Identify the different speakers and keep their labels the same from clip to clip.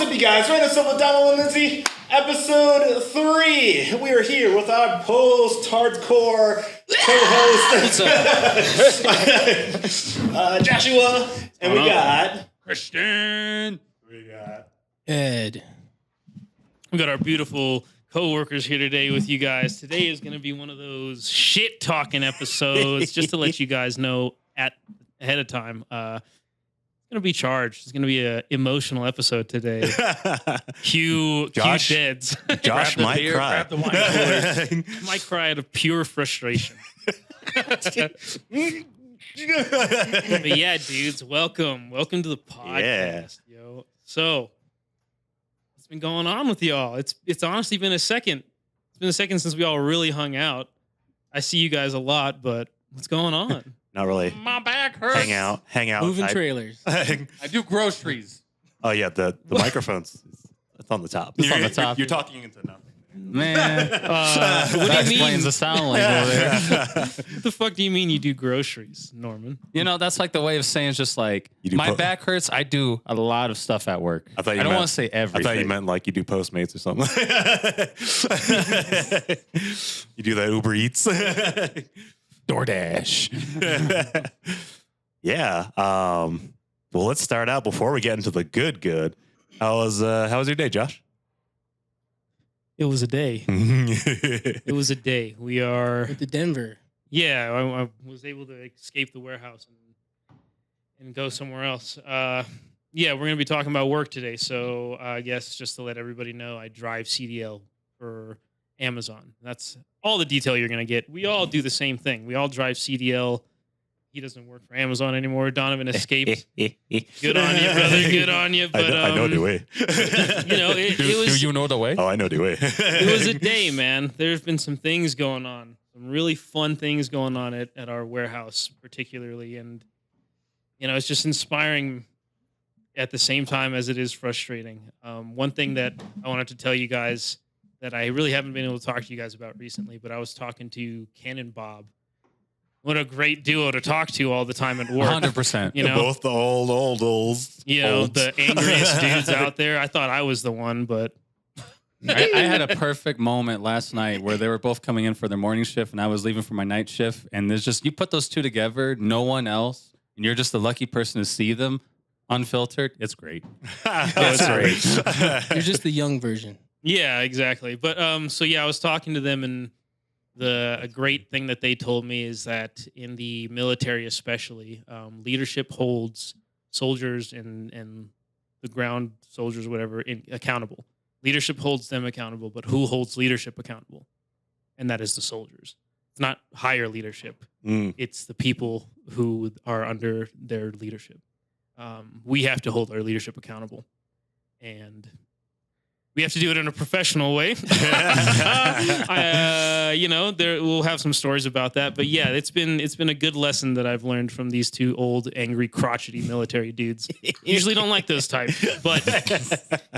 Speaker 1: What's up, you guys? Relatable, Donovan and Josh, episode 3. We are here with our post-hardcore co-host, Joshua, and we got
Speaker 2: Christian.
Speaker 1: We got
Speaker 3: Ed.
Speaker 2: We got our beautiful co-workers here today with you guys. Today is going to be one of those shit-talking episodes, just to let you guys know ahead of time. It's going to be charged. It's going to be an emotional episode today. Cue Deds.
Speaker 1: Josh might cry.
Speaker 2: Grab the wine cooler. Might cry out of pure frustration. But yeah, dudes, welcome to the podcast, yo. So, what's been going on with y'all? It's honestly been a second. It's been a second since we all really hung out. I see you guys a lot, but what's going on?
Speaker 1: Not really.
Speaker 2: My back hurts.
Speaker 1: Hang out.
Speaker 3: Moving trailers.
Speaker 4: I do groceries.
Speaker 1: Oh yeah, the microphones. It's on the top.
Speaker 4: It's on the top.
Speaker 1: You're talking into nothing.
Speaker 4: Man,
Speaker 2: What
Speaker 4: that
Speaker 2: do you
Speaker 4: explains
Speaker 2: mean?
Speaker 4: the sound like over there.
Speaker 2: What the fuck do you mean you do groceries, Norman?
Speaker 4: You know, that's like the way of saying just like,
Speaker 1: You do
Speaker 4: my back hurts. I do a lot of stuff at work.
Speaker 1: I
Speaker 4: don't want to say everything.
Speaker 1: I thought you meant like you do Postmates or something. You do that Uber Eats.
Speaker 4: DoorDash.
Speaker 1: Yeah. Well, let's start out before we get into the good. How was your day, Josh?
Speaker 2: It was a day. It was a day. We are.
Speaker 3: Went to Denver.
Speaker 2: Yeah, I was able to escape the warehouse and go somewhere else. Yeah, we're going to be talking about work today. So I guess just to let everybody know, I drive CDL for Amazon. That's all the detail you're going to get. We all do the same thing. We all drive CDL. He doesn't work for Amazon anymore. Donovan escaped. Good on you, brother. Good on you. But
Speaker 1: I know the way.
Speaker 2: You know, it was.
Speaker 4: Do you know the way?
Speaker 1: Oh, I know the way.
Speaker 2: It was a day, man. There's been some things going on, some really fun things going on at our warehouse, particularly. And, you know, it's just inspiring at the same time as it is frustrating. One thing that I wanted to tell you guys that I really haven't been able to talk to you guys about recently, but I was talking to Ken and Bob. What a great duo to talk to all the time at work.
Speaker 4: 100%.
Speaker 2: You know,
Speaker 1: both the olds.
Speaker 2: you know, the angriest dudes out there. I thought I was the one, but
Speaker 4: I had a perfect moment last night where they were both coming in for their morning shift and I was leaving for my night shift. And there's just, you put those two together, no one else, and you're just the lucky person to see them unfiltered. It's great.
Speaker 2: It's
Speaker 4: great.
Speaker 3: You're just the young version.
Speaker 2: yeah, exactly. But so yeah, I was talking to them, and a great thing that they told me is that in the military, especially, leadership holds soldiers and the ground soldiers, whatever, accountable. Leadership holds them accountable, but who holds leadership accountable? And that is the soldiers. It's not higher leadership. It's the people who are under their leadership. We have to hold our leadership accountable, and we have to do it in a professional way. You know, we'll have some stories about that. But yeah, it's been a good lesson that I've learned from these two old, angry, crotchety military dudes. Usually don't like those type, but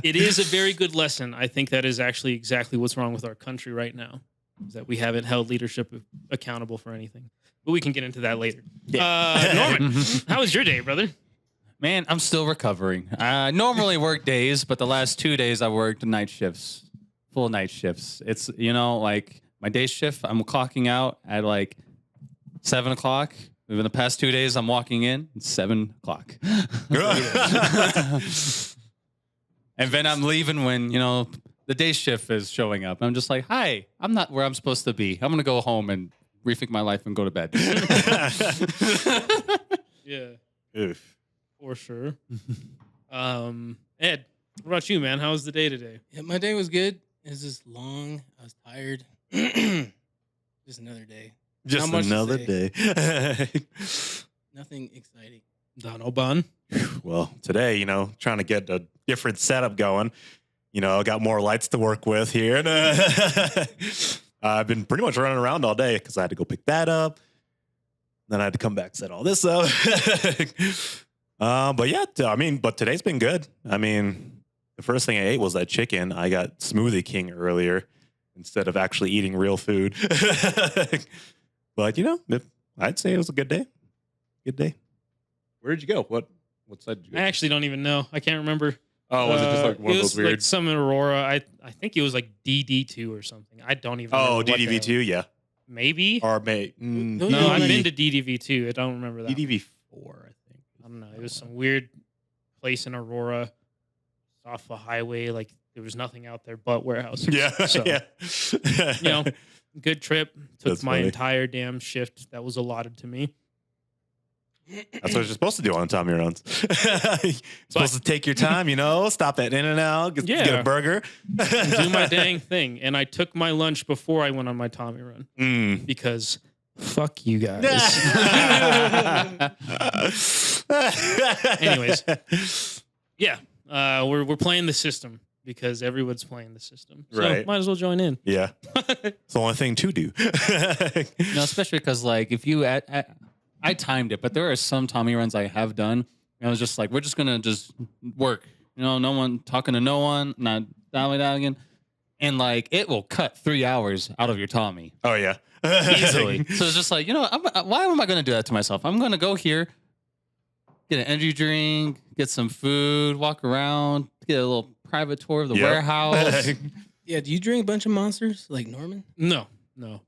Speaker 2: it is a very good lesson. I think that is actually exactly what's wrong with our country right now, is that we haven't held leadership accountable for anything. But we can get into that later. Norman, how was your day, brother?
Speaker 4: Man, I'm still recovering. I normally work days, but the last 2 days I worked night shifts, full night shifts. It's, you know, like my day shift, I'm clocking out at like 7 o'clock. In the past 2 days, I'm walking in, it's 7 o'clock. And then I'm leaving when, you know, the day shift is showing up. I'm just like, hi, I'm not where I'm supposed to be. I'm going to go home and rethink my life and go to bed.
Speaker 2: Yeah.
Speaker 1: Oof.
Speaker 2: For sure. Ed, what about you, man? How was the day today?
Speaker 3: Yeah, my day was good. It was just long. I was tired. Just another day.
Speaker 1: Just
Speaker 3: Not much to
Speaker 1: another
Speaker 3: say.
Speaker 1: day.
Speaker 3: Nothing exciting.
Speaker 2: Donovan.
Speaker 1: Well, today, you know, trying to get a different setup going. You know, I got more lights to work with here. And, I've been pretty much running around all day because I had to go pick that up. Then I had to come back, set all this up. But yeah, but today's been good. I mean, the first thing I ate was that chicken. I got Smoothie King earlier instead of actually eating real food. But, you know, I'd say it was a good day. Good day. Where did you go? What side did you go?
Speaker 2: I actually don't even know. I can't remember.
Speaker 1: Oh, was it just like one
Speaker 2: it
Speaker 1: of
Speaker 2: was
Speaker 1: those weird?
Speaker 2: like some Aurora. I think it was like DD2 or something. I don't even.
Speaker 1: Oh,
Speaker 2: remember what the-
Speaker 1: DDV2, yeah.
Speaker 2: Maybe.
Speaker 1: Or
Speaker 3: No,
Speaker 2: No, I've
Speaker 3: DDV.
Speaker 2: been to DDV2. I don't remember that.
Speaker 1: DDV4, I think.
Speaker 2: I don't know. It was some weird place in Aurora, off a highway. Like there was nothing out there but warehouses.
Speaker 1: Yeah,
Speaker 2: So,
Speaker 1: yeah.
Speaker 2: you know, good trip. Took
Speaker 1: That's
Speaker 2: my
Speaker 1: funny.
Speaker 2: entire damn shift that was allotted to me.
Speaker 1: That's what you're supposed to do on Tommy runs. You're supposed to take your time, stop at In-N-Out, get
Speaker 2: Yeah.
Speaker 1: a burger.
Speaker 2: Do my dang thing. And I took my lunch before I went on my Tommy run
Speaker 1: Mm.
Speaker 2: because fuck you guys. Anyways. Yeah. We're playing the system because everyone's playing the system. So
Speaker 1: Right.
Speaker 2: might as well join in.
Speaker 1: Yeah. It's the only thing to do.
Speaker 4: No, especially because like if you I timed it, but there are some Tommy runs I have done. And I was just like, we're just gonna just work. No one talking to no one, not again. And like it will cut 3 hours out of your Tommy
Speaker 1: Oh, yeah.
Speaker 4: easily. So it's just like, why am I gonna do that to myself? I'm gonna go here, get an energy drink, get some food, walk around, get a little private tour of the
Speaker 1: Yep.
Speaker 4: warehouse.
Speaker 3: Yeah, do you drink a bunch of monsters like Norman?
Speaker 2: No.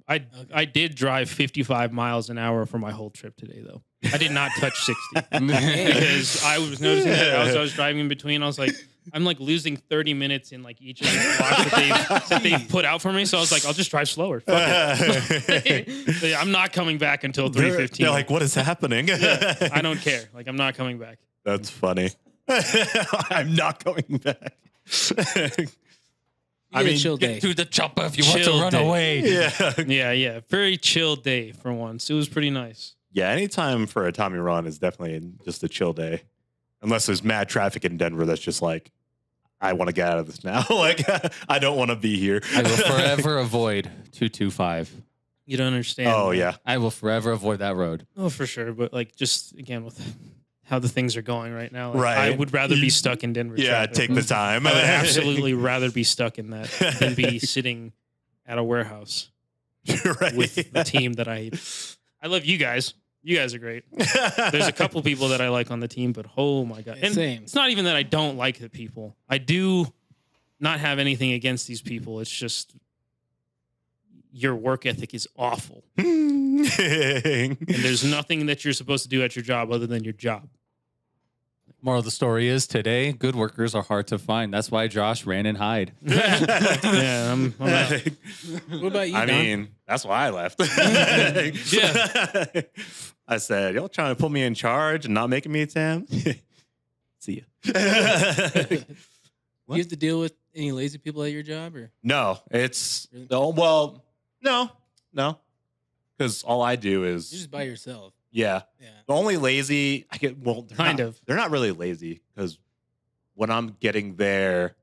Speaker 2: I did drive 55 miles an hour for my whole trip today, though. I did not touch 60 because I was noticing that as I was driving in between, I was like, I'm like losing 30 minutes in like each of the blocks that they've put out for me. So I was like, I'll just drive slower. Fuck it. So, yeah, I'm not coming back until 3:15.
Speaker 1: They're like, what is happening?
Speaker 2: I don't care. Like, I'm not coming back.
Speaker 1: That's funny. I'm not going back.
Speaker 3: I mean, chill
Speaker 4: Get
Speaker 3: day.
Speaker 4: to the chopper if you want to
Speaker 2: Chill
Speaker 4: run
Speaker 2: day.
Speaker 4: away.
Speaker 1: Yeah.
Speaker 2: Yeah. Very chill day for once. It was pretty nice.
Speaker 1: Yeah, anytime for a Tommy run is definitely just a chill day. Unless there's mad traffic in Denver that's just like, I want to get out of this now. Like, I don't want to be here.
Speaker 4: I will forever avoid 225.
Speaker 2: You don't understand.
Speaker 1: Oh, yeah.
Speaker 4: I will forever avoid that road.
Speaker 2: Oh, for sure. But like, just again, with how the things are going right now, like,
Speaker 1: Right.
Speaker 2: I would rather be stuck in Denver.
Speaker 1: Yeah,
Speaker 2: traffic.
Speaker 1: take the time.
Speaker 2: I would absolutely rather be stuck in that than be sitting at a warehouse
Speaker 1: Right.
Speaker 2: with the team that I love you guys. You guys are great. There's a couple people that I like on the team, but oh my god. And
Speaker 3: Same.
Speaker 2: it's not even that I don't like the people. I do not have anything against these people. It's just your work ethic is awful. And there's nothing that you're supposed to do at your job other than your job.
Speaker 4: Moral of the story is today, good workers are hard to find. That's why Josh ran and hide.
Speaker 2: Yeah, I'm out.
Speaker 3: What about you,
Speaker 1: I
Speaker 3: Don?
Speaker 1: mean, that's why I left.
Speaker 2: Yeah.
Speaker 1: I said, y'all trying to put me in charge and not making me a TAM? See ya.
Speaker 3: You have to deal with any lazy people at your job, or
Speaker 1: No, it's,
Speaker 3: Really?
Speaker 1: no, because all I do
Speaker 3: you're
Speaker 1: is,
Speaker 3: just by yourself?
Speaker 1: yeah.
Speaker 3: Yeah.
Speaker 1: The only lazy, they're
Speaker 2: Kind
Speaker 1: not-
Speaker 2: of.
Speaker 1: They're not really lazy because when I'm getting there,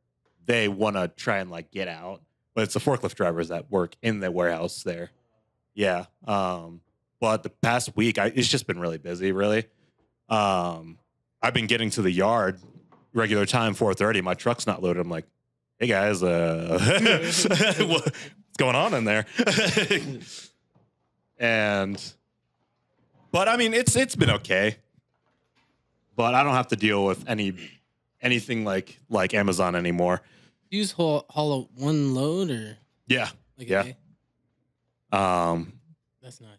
Speaker 1: they want to try and like get out. But it's the forklift drivers that work in the warehouse there. Yeah. But the past week, it's just been really busy, really. I've been getting to the yard regular time, 4:30. My truck's not loaded. I'm like, hey guys, what's going on in there? But I mean, it's been okay. But I don't have to deal with anything like Amazon anymore.
Speaker 3: Do you just haul one load, or
Speaker 1: Yeah.
Speaker 3: like
Speaker 1: Yeah.
Speaker 3: a day? That's nice.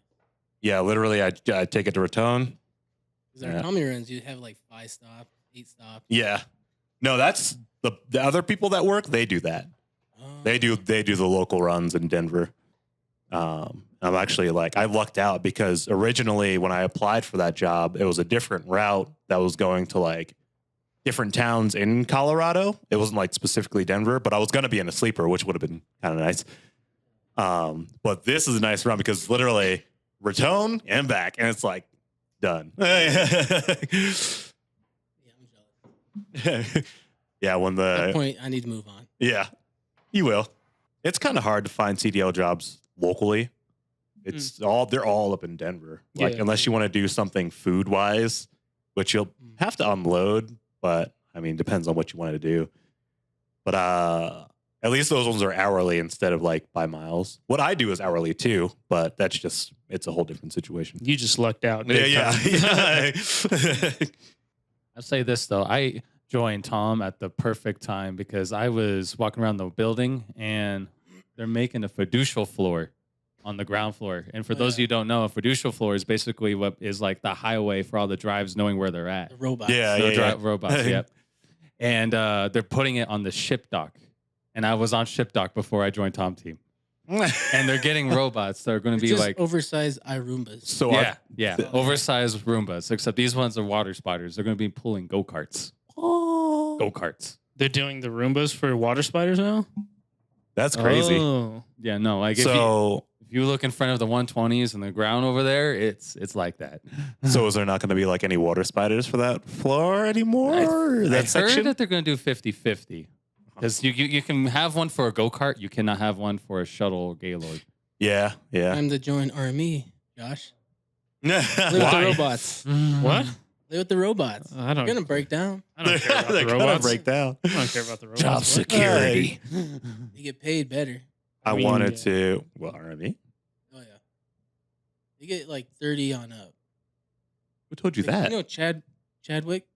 Speaker 1: Yeah, literally, I take it to Raton.
Speaker 3: Because our
Speaker 1: Yeah.
Speaker 3: Tommy runs, you have like 5 stop, 8 stop.
Speaker 1: Yeah. No, that's the other people that work, they do that. They do the local runs in Denver. I'm actually like, I lucked out because originally when I applied for that job, it was a different route that was going to like different towns in Colorado. It wasn't like specifically Denver, but I was going to be in a sleeper, which would have been kind of nice. But this is a nice run because literally Raton and back, and it's like done.
Speaker 3: Yeah, I'm jealous.
Speaker 1: Yeah, when
Speaker 3: At that
Speaker 1: the
Speaker 3: point, I need to move on.
Speaker 1: yeah, you will. It's kind of hard to find CDL jobs locally. It's they're all up in Denver. Like
Speaker 2: Yeah.
Speaker 1: unless you want to do something food wise, which you'll have to unload, but I mean depends on what you want to do. But at least those ones are hourly instead of like by miles. What I do is hourly too, but that's just it's a whole different situation.
Speaker 2: You just lucked out.
Speaker 1: Yeah,
Speaker 2: big
Speaker 1: yeah.
Speaker 2: time.
Speaker 1: Yeah.
Speaker 4: I'll say this though. joined Tom at the perfect time because I was walking around the building and they're making a fiducial floor on the ground floor. And for those of you who don't know, a fiducial floor is basically what is like the highway for all the drives knowing where they're at.
Speaker 3: The robots.
Speaker 1: Yeah,
Speaker 4: So
Speaker 1: yeah.
Speaker 4: robots, yep. And they're putting it on the ship dock. And I was on ship dock before I joined Tom team. And they're getting robots that are going to be
Speaker 3: Just
Speaker 4: like
Speaker 3: oversized iRoombas.
Speaker 1: So
Speaker 4: yeah, oversized Roombas. Except these ones are water spiders. They're going to be pulling go-karts.
Speaker 1: oh,
Speaker 4: Go-karts.
Speaker 2: They're doing the Roombas for water spiders now.
Speaker 1: that's crazy.
Speaker 2: Oh.
Speaker 4: Yeah, no, like if you look in front of the 120s and the ground over there, it's like that.
Speaker 1: So is there not going to be like any water spiders for that floor anymore?
Speaker 4: I
Speaker 1: that
Speaker 4: heard
Speaker 1: section?
Speaker 4: that they're going to do 50-50. Because you can have one for a go-kart, you cannot have one for a shuttle Gaylord.
Speaker 1: Yeah, yeah.
Speaker 3: Time to join RME, Josh.
Speaker 1: Why?
Speaker 3: Play with the robots.
Speaker 2: What?
Speaker 3: Play with the robots.
Speaker 2: I don't.
Speaker 3: You're gonna break down.
Speaker 2: I don't care about
Speaker 1: They're
Speaker 2: the
Speaker 1: gonna
Speaker 2: robots.
Speaker 1: break down.
Speaker 2: I don't care about the robots.
Speaker 4: Job
Speaker 2: What?
Speaker 4: security.
Speaker 3: You get paid better.
Speaker 1: I
Speaker 2: I mean,
Speaker 1: wanted
Speaker 2: yeah.
Speaker 1: to. Well, RME?
Speaker 3: Oh yeah. You get like 30 on up.
Speaker 1: Who told you
Speaker 3: Like,
Speaker 1: that?
Speaker 3: You know Chadwick?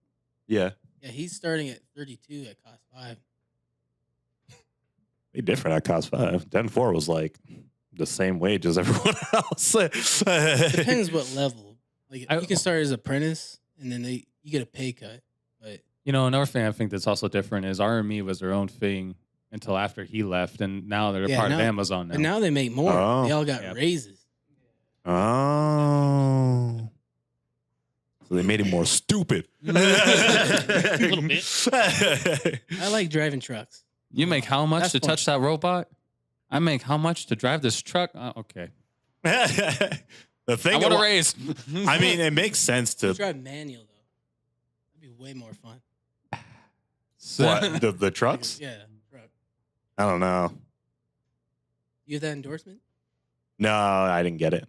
Speaker 1: Yeah.
Speaker 3: Yeah, he's starting at 32 at cost 5.
Speaker 1: Be different at cost 5. 10-4 was like the same wage as everyone else.
Speaker 3: Depends what level. Like
Speaker 4: I-
Speaker 3: you can start as apprentice and then you get a pay cut. But
Speaker 4: You know, another thing I think that's also different is RME was their own thing until after he left, and now they're
Speaker 3: Yeah,
Speaker 4: part of
Speaker 3: now-
Speaker 4: Amazon now.
Speaker 3: but now they make more.
Speaker 1: Oh.
Speaker 3: They all got
Speaker 4: Yep.
Speaker 3: raises.
Speaker 1: Oh. So they made him more stupid.
Speaker 2: A little bit.
Speaker 3: I like driving trucks.
Speaker 4: You make how much
Speaker 3: That's
Speaker 4: to
Speaker 3: fun.
Speaker 4: touch that robot? I make how much to drive this truck? Okay.
Speaker 1: The thing
Speaker 4: I want a
Speaker 1: about-
Speaker 4: raise.
Speaker 1: I mean, it makes sense
Speaker 3: You
Speaker 1: to
Speaker 3: drive manual though. That'd be way more fun.
Speaker 1: what the trucks.
Speaker 3: Yeah, truck.
Speaker 1: I don't know.
Speaker 3: You have that endorsement?
Speaker 1: No, I didn't get it.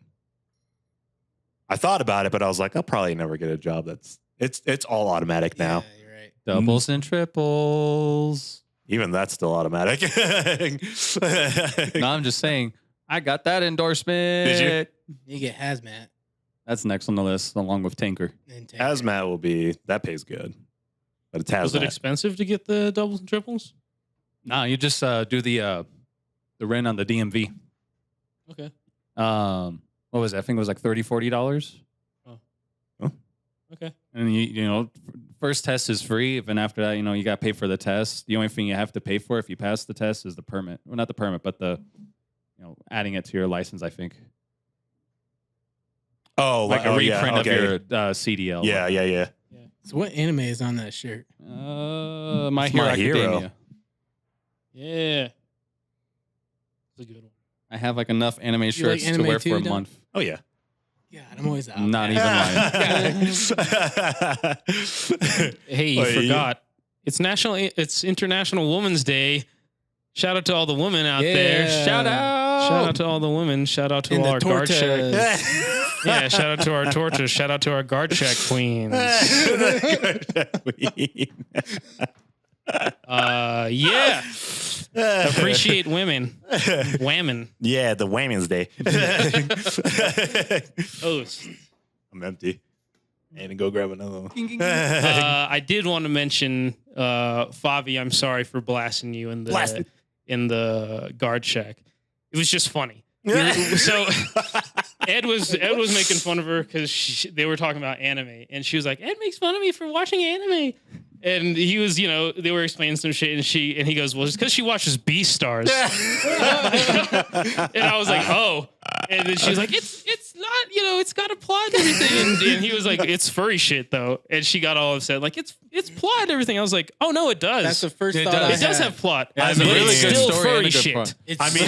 Speaker 1: I thought about it, but I was like, I'll probably never get a job it's all automatic now.
Speaker 3: Yeah, you're right.
Speaker 4: Doubles and triples.
Speaker 1: Even that's still automatic.
Speaker 4: No, I'm just saying, I got that endorsement.
Speaker 1: Did
Speaker 3: You get hazmat
Speaker 4: That's next on the list, along with Tanker.
Speaker 3: and tanker.
Speaker 1: Hazmat will be that pays good, but it's
Speaker 2: Was it
Speaker 1: hazmat.
Speaker 2: expensive to get the doubles and triples?
Speaker 4: No, you just do the rent on the DMV.
Speaker 2: Okay.
Speaker 4: What was it? I think it was like $30-$40.
Speaker 2: Okay.
Speaker 4: And you know, first test is free. And after that, you know, you got to pay for the test. The only thing you have to pay for if you pass the test is the permit. Well, not the permit, but the, you know, adding it to your license, I think.
Speaker 1: Oh,
Speaker 4: Like a reprint
Speaker 1: okay.
Speaker 4: of your CDL.
Speaker 1: Yeah.
Speaker 3: So what anime is on that shirt?
Speaker 4: My
Speaker 1: It's
Speaker 4: Hero
Speaker 1: My Hero.
Speaker 4: Academia.
Speaker 2: Yeah. It's a good one.
Speaker 4: I have like enough anime shirts
Speaker 3: anime
Speaker 4: to wear
Speaker 3: too,
Speaker 4: for a
Speaker 3: Dom?
Speaker 4: month.
Speaker 1: Oh yeah.
Speaker 3: God, I'm always out.
Speaker 4: Not
Speaker 3: man.
Speaker 4: even
Speaker 2: Hey, you
Speaker 1: Wait, you-
Speaker 2: forgot. It's International Women's Day. Shout out to all the women out there.
Speaker 3: Yeah.
Speaker 4: Shout out.
Speaker 2: Shout out to all the women. Shout out to
Speaker 3: And
Speaker 2: all
Speaker 3: the
Speaker 2: our guard check.
Speaker 3: tortas.
Speaker 2: Yeah, shout out to our torches. Shout out to our guard check queens. Yeah. Appreciate women. Whammon.
Speaker 1: Yeah, the Women's Day.
Speaker 2: Oh,
Speaker 1: I'm empty. And go grab another one.
Speaker 2: I did want to mention Favi. I'm sorry for blasting you in
Speaker 1: Blasted.
Speaker 2: the guard shack. It was just funny. So Ed was making fun of her because they were talking about anime, and she was like, "Ed makes fun of me for watching anime." And he was, you know, they were explaining some shit, and he goes, "Well, it's because she watches Beastars." And I was like, "Oh." And then she was like, "It's not, you know, it's got a plot and everything." And he was like, "It's furry shit though." And she got all upset, like, "It's plot and everything." I was like, "Oh no, it does.
Speaker 3: That's the first
Speaker 4: It
Speaker 3: thought
Speaker 4: does.
Speaker 3: I
Speaker 2: It does
Speaker 3: had.
Speaker 2: have plot.
Speaker 4: It has
Speaker 1: a
Speaker 2: but
Speaker 1: really
Speaker 2: it's
Speaker 1: good
Speaker 2: still
Speaker 4: story and
Speaker 2: furry
Speaker 4: a good
Speaker 2: shit."
Speaker 4: plot.
Speaker 3: It's,
Speaker 1: I mean,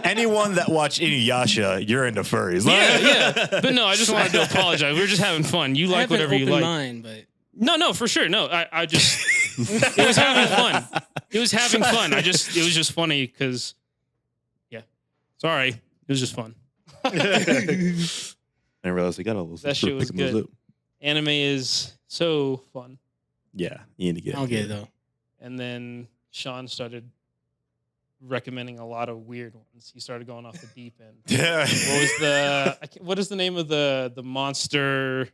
Speaker 1: anyone that watched Inuyasha, you're into furries.
Speaker 2: Yeah. But no, I just wanted to apologize. We were just having fun. You
Speaker 3: I
Speaker 2: like
Speaker 3: have an
Speaker 2: whatever you
Speaker 3: open
Speaker 2: like.
Speaker 3: mind, but
Speaker 2: No, for sure. No, I just it was having fun. It was having fun. It was just funny because, yeah. Sorry, it was just fun.
Speaker 1: I didn't realize we got all those.
Speaker 2: That shit was
Speaker 1: picking those
Speaker 2: good.
Speaker 1: up.
Speaker 2: Anime is so fun.
Speaker 1: Yeah, you need to get.
Speaker 3: I'll get it though.
Speaker 2: And then Sean started recommending a lot of weird ones. He started going off the deep end.
Speaker 1: Yeah.
Speaker 2: What is the name of the monster?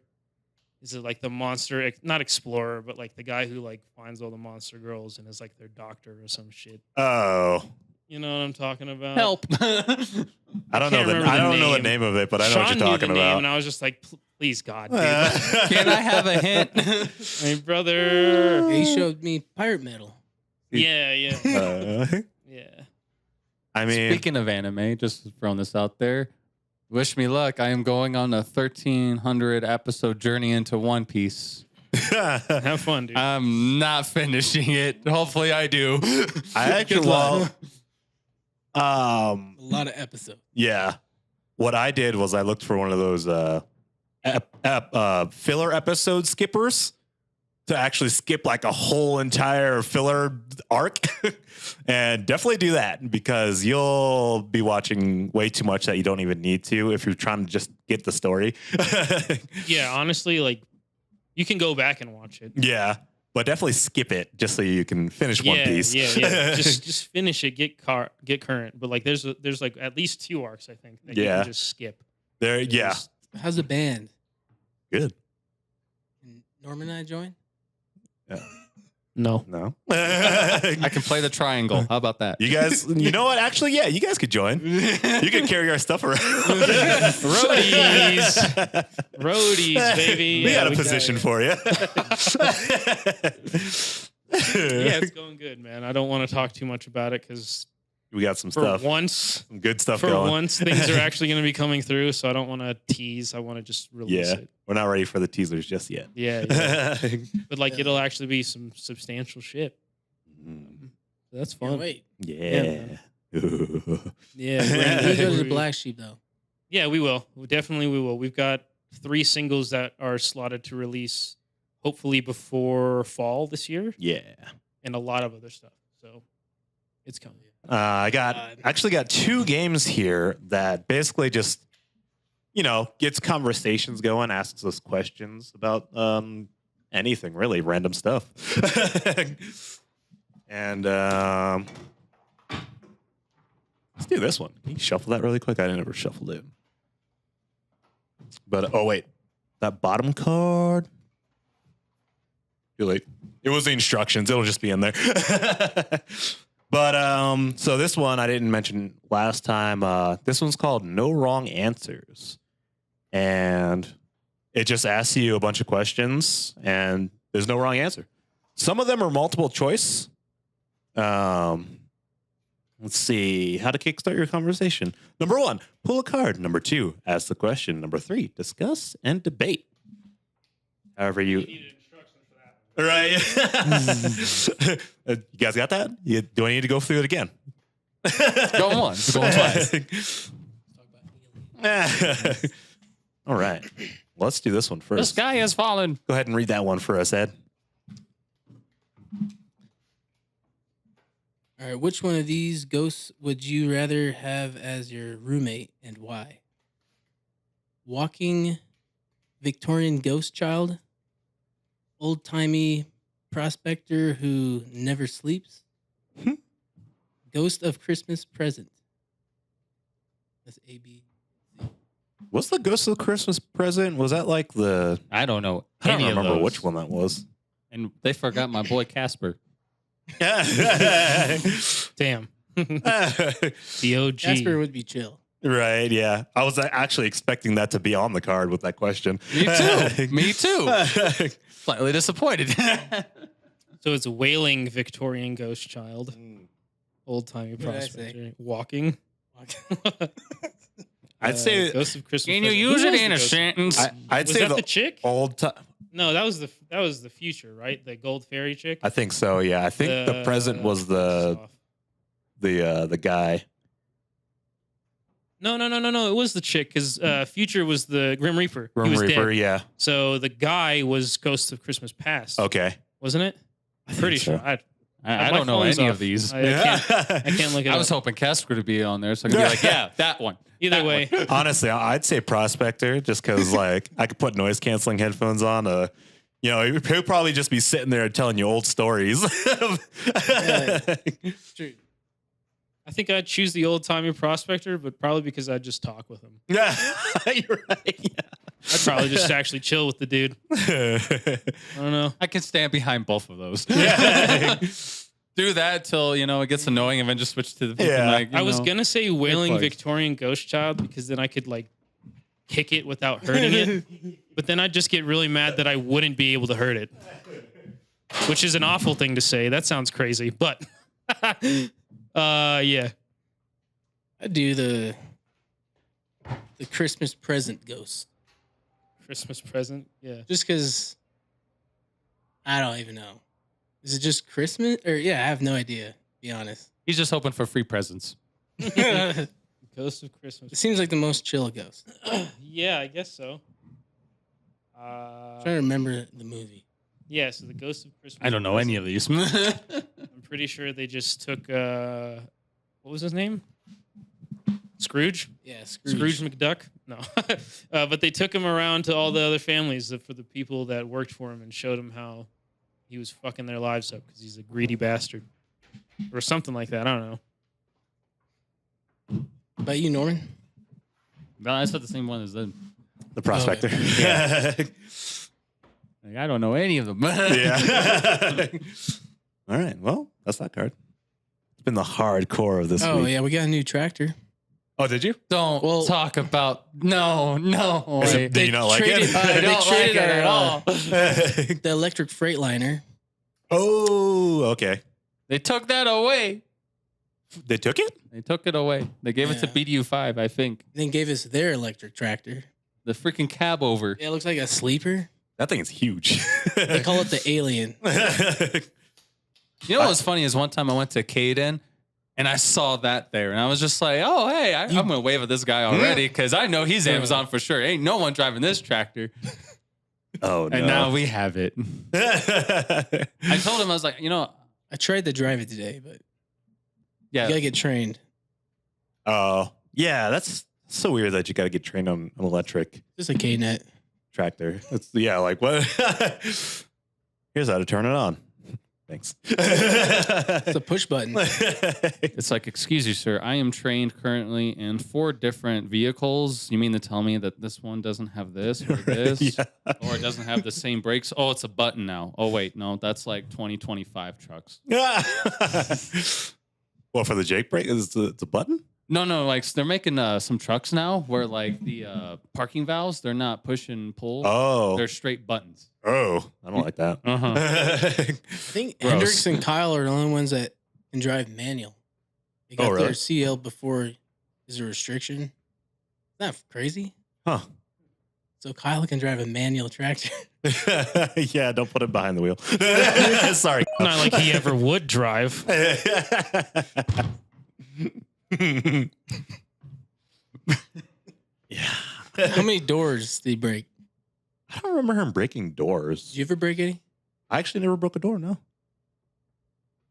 Speaker 2: is it like the monster, not explorer, but like the guy who like finds all the monster girls and is like their doctor or some shit.
Speaker 1: Oh,
Speaker 2: You know what I'm talking about?
Speaker 4: Help.
Speaker 1: I don't know
Speaker 2: can't
Speaker 1: the
Speaker 2: remember
Speaker 1: I
Speaker 2: the
Speaker 1: don't know the
Speaker 2: name.
Speaker 1: name of it, but I know
Speaker 2: Sean
Speaker 1: what
Speaker 2: knew
Speaker 1: you're
Speaker 2: the
Speaker 1: talking
Speaker 2: name,
Speaker 1: about.
Speaker 2: and I was just like, please, God, dude.
Speaker 4: Can I have a hint?
Speaker 2: My brother.
Speaker 3: He showed me pirate metal.
Speaker 2: Yeah, yeah, yeah.
Speaker 1: I mean,
Speaker 4: Speaking of anime, just throwing this out there. Wish me luck. I am going on a 1,300 episode journey into One Piece.
Speaker 2: Have fun, dude.
Speaker 4: I'm not finishing it. Hopefully, I do.
Speaker 1: I actually, well,
Speaker 3: A lot of episodes.
Speaker 1: yeah. What I did was I looked for one of those filler episode skippers to actually skip like a whole entire filler arc. And definitely do that because you'll be watching way too much that you don't even need to if you're trying to just get the story.
Speaker 2: Yeah, honestly, like you can go back and watch it.
Speaker 1: Yeah, but definitely skip it just so you can finish One Piece.
Speaker 2: Yeah. just finish it. Get current. But like, there's like at least 2 arcs I think that you
Speaker 1: Yeah.
Speaker 2: can just skip.
Speaker 1: There, yeah,
Speaker 2: Just-
Speaker 3: How's the band?
Speaker 1: good.
Speaker 3: Can Norman and I join?
Speaker 2: No.
Speaker 1: No,
Speaker 4: I can play the triangle. How about that?
Speaker 1: you guys. You know what? Actually, yeah, you guys could join. You could carry our stuff around.
Speaker 2: Roadies. Roadies, baby.
Speaker 1: We
Speaker 2: Yeah,
Speaker 1: got a
Speaker 2: we
Speaker 1: position for you.
Speaker 2: Yeah, it's going good, man. I don't want to talk too much about it because
Speaker 1: we got some
Speaker 2: for
Speaker 1: stuff,
Speaker 2: once,
Speaker 1: some good stuff
Speaker 2: for
Speaker 1: going.
Speaker 2: once, things are actually going to be coming through. So I don't want to tease. I want to just release
Speaker 1: Yeah,
Speaker 2: it.
Speaker 1: we're not ready for the teasers just yet.
Speaker 2: Yeah, but like it'll actually be some substantial shit.
Speaker 1: Mm,
Speaker 2: That's
Speaker 3: Can't
Speaker 2: fun.
Speaker 3: wait.
Speaker 1: yeah.
Speaker 2: Yeah,
Speaker 3: We go to the Black Sheep though.
Speaker 2: Yeah, we will. Definitely, we will. We've got 3 singles that are slotted to release, hopefully before fall this year,
Speaker 1: Yeah.
Speaker 2: and a lot of other stuff. So it's coming.
Speaker 1: I
Speaker 3: God.
Speaker 1: actually got 2 games here that basically just, gets conversations going, asks us questions about anything really, random stuff. And let's do this one. Can you shuffle that really quick? I never shuffled it. But oh wait, that bottom card. Too late. It was the instructions. It'll just be in there. But so this one I didn't mention last time. This one's called No Wrong Answers. And it just asks you a bunch of questions and there's no wrong answer. Some of them are multiple choice. Let's see how to kickstart your conversation. Number 1, pull a card. Number 2, ask the question. Number 3, discuss and debate. However you. Right. You guys got that? Do I need to go through it again?
Speaker 4: Go on. Go on twice.
Speaker 1: All right. Let's do this one
Speaker 4: The
Speaker 1: first.
Speaker 4: sky has fallen.
Speaker 1: Go ahead and read that one for us, Ed.
Speaker 3: All right, which one of these ghosts would you rather have as your roommate and why? Walking Victorian ghost child, old-timey prospector who never sleeps, ghost of Christmas present. That's A-B.
Speaker 1: What's the Ghost of the Christmas Present? Was that like the?
Speaker 4: I don't know.
Speaker 1: I don't
Speaker 4: any of
Speaker 1: remember
Speaker 4: those.
Speaker 1: which one that was.
Speaker 4: And they forgot my boy Casper.
Speaker 2: Damn. The OG.
Speaker 3: Jasper would be chill.
Speaker 1: Right, yeah. I was actually expecting that to be on the card with that question.
Speaker 4: Me too. Me too. Slightly disappointed.
Speaker 2: So it's a wailing Victorian ghost child. Old timey
Speaker 3: What did I say?
Speaker 2: prospector. Walking.
Speaker 1: I'd say
Speaker 2: Ghost of Christmas.
Speaker 4: Can you
Speaker 2: Present.
Speaker 4: use
Speaker 2: Who
Speaker 4: it
Speaker 2: was
Speaker 4: in
Speaker 2: the
Speaker 4: a
Speaker 2: ghost?
Speaker 4: sentence?
Speaker 1: I'd
Speaker 2: Was
Speaker 1: say
Speaker 2: that the
Speaker 1: the
Speaker 2: chick?
Speaker 1: old time.
Speaker 2: No, that was the future, right? The gold fairy chick.
Speaker 1: I think so. Yeah, I think the present was the guy.
Speaker 2: No. It was the chick because future was the Grim Reaper. He
Speaker 1: Grim
Speaker 2: was
Speaker 1: Reaper.
Speaker 2: dead.
Speaker 1: Yeah.
Speaker 2: So the guy was Ghost of Christmas Past.
Speaker 1: Okay.
Speaker 2: Wasn't it? I'm pretty
Speaker 1: so.
Speaker 2: sure.
Speaker 4: I
Speaker 2: my
Speaker 4: don't know
Speaker 2: phone's
Speaker 4: any
Speaker 2: off.
Speaker 4: of these.
Speaker 2: I can't look it
Speaker 4: I
Speaker 2: up.
Speaker 4: was hoping Casper to be on there so I could be like, yeah, that one.
Speaker 2: Either
Speaker 4: That
Speaker 2: way,
Speaker 1: Honestly, I'd say Prospector just because like I could put noise canceling headphones on. He'll probably just be sitting there telling you old stories.
Speaker 3: It's true.
Speaker 2: I think I'd choose the old timey prospector, but probably because I'd just talk with him.
Speaker 1: Yeah, you're right.
Speaker 2: I'd probably just actually chill with the dude.
Speaker 1: Yeah.
Speaker 2: I don't know.
Speaker 4: I can stand behind both of those.
Speaker 1: Yeah.
Speaker 4: Do that till it gets annoying, and then just switch to the freaking,
Speaker 1: Yeah.
Speaker 4: like,
Speaker 2: I was gonna say wailing
Speaker 4: bugs.
Speaker 2: Victorian ghost child because then I could like kick it without hurting it. But then I'd just get really mad that I wouldn't be able to hurt it, which is an awful thing to say. That sounds crazy, but yeah.
Speaker 3: I do the Christmas present ghost.
Speaker 2: Christmas present, yeah.
Speaker 3: Just because I don't even know. Is it just Christmas? Or yeah, I have no idea, to be honest.
Speaker 4: He's just hoping for free presents.
Speaker 3: It
Speaker 2: Ghost of Christmas.
Speaker 3: seems like the most chill ghost.
Speaker 2: Yeah, I guess so.
Speaker 3: I'm trying to remember the movie.
Speaker 2: Yeah, so the Ghost of Christmas.
Speaker 4: I don't know any of these.
Speaker 2: I'm pretty sure they just took what was his name? Scrooge?
Speaker 3: Yeah,
Speaker 2: Scrooge McDuck? No. But they took him around to all the other families for the people that worked for him and showed him how he was fucking their lives up because he's a greedy bastard. Or something like that. I don't know.
Speaker 3: About you, Norman?
Speaker 4: No, I said the same one as them.
Speaker 1: The prospector.
Speaker 4: Like, I don't know any of them.
Speaker 1: Yeah. All right. Well, that's that card. It's been the hardcore of this
Speaker 3: Oh
Speaker 1: week.
Speaker 3: yeah, we got a new tractor.
Speaker 1: Oh, did you?
Speaker 4: Don't talk about no.
Speaker 1: Is it- do you not like
Speaker 3: traded-
Speaker 1: it?
Speaker 4: I
Speaker 3: They
Speaker 4: don't like
Speaker 3: traded
Speaker 4: it
Speaker 3: our,
Speaker 4: at all.
Speaker 3: The electric Freightliner.
Speaker 1: Oh, okay.
Speaker 4: They took that away.
Speaker 1: They took it?
Speaker 4: They took it away. They gave it to
Speaker 3: Yeah.
Speaker 4: BDU5, I think.
Speaker 3: And then gave us their electric tractor.
Speaker 4: The freaking cab over.
Speaker 3: Yeah, it looks like a sleeper.
Speaker 1: That thing is huge.
Speaker 3: They call it the Alien.
Speaker 4: You know what was funny is one time I went to Caden and I saw that there and I was just like, oh, hey, I'm going to wave at this guy already because I know he's Amazon for sure. Ain't no one driving this tractor.
Speaker 1: Oh, no.
Speaker 4: And now we have it. I told him, I was like,
Speaker 3: I tried to drive it today, but you
Speaker 4: yeah,
Speaker 3: gotta get trained.
Speaker 1: Oh, yeah. That's so weird that you got to get trained on an electric
Speaker 3: Just a K-net.
Speaker 1: tractor. It's, yeah, like what? Here's how to turn it on. Thanks.
Speaker 3: It's a push button.
Speaker 4: it's like, excuse you, sir. I am trained currently in 4 different vehicles. You mean to tell me that this one doesn't have this or this?
Speaker 1: Yeah.
Speaker 4: Or it doesn't have the same brakes? Oh, it's a button now. Oh, wait, no, that's like 2025 trucks.
Speaker 1: Well, for the Jake brake, it's a button?
Speaker 4: No, like they're making some trucks now where like the parking valves, they're not push and pull.
Speaker 1: Oh.
Speaker 4: They're straight buttons.
Speaker 1: Oh, I don't like that.
Speaker 4: Uh-huh.
Speaker 3: I think
Speaker 4: Gross.
Speaker 3: Hendrix and Kyle are the only ones that can drive manual. They got
Speaker 1: Oh, really?
Speaker 3: their CL before is a restriction. Isn't that crazy?
Speaker 1: Huh.
Speaker 3: So Kyle can drive a manual tractor.
Speaker 1: Yeah, don't put it behind the wheel. Sorry.
Speaker 2: Not like he ever would drive.
Speaker 1: Yeah.
Speaker 3: How many doors did he break?
Speaker 1: I don't remember him breaking doors.
Speaker 3: Did you ever break any?
Speaker 1: I actually never broke a door, no.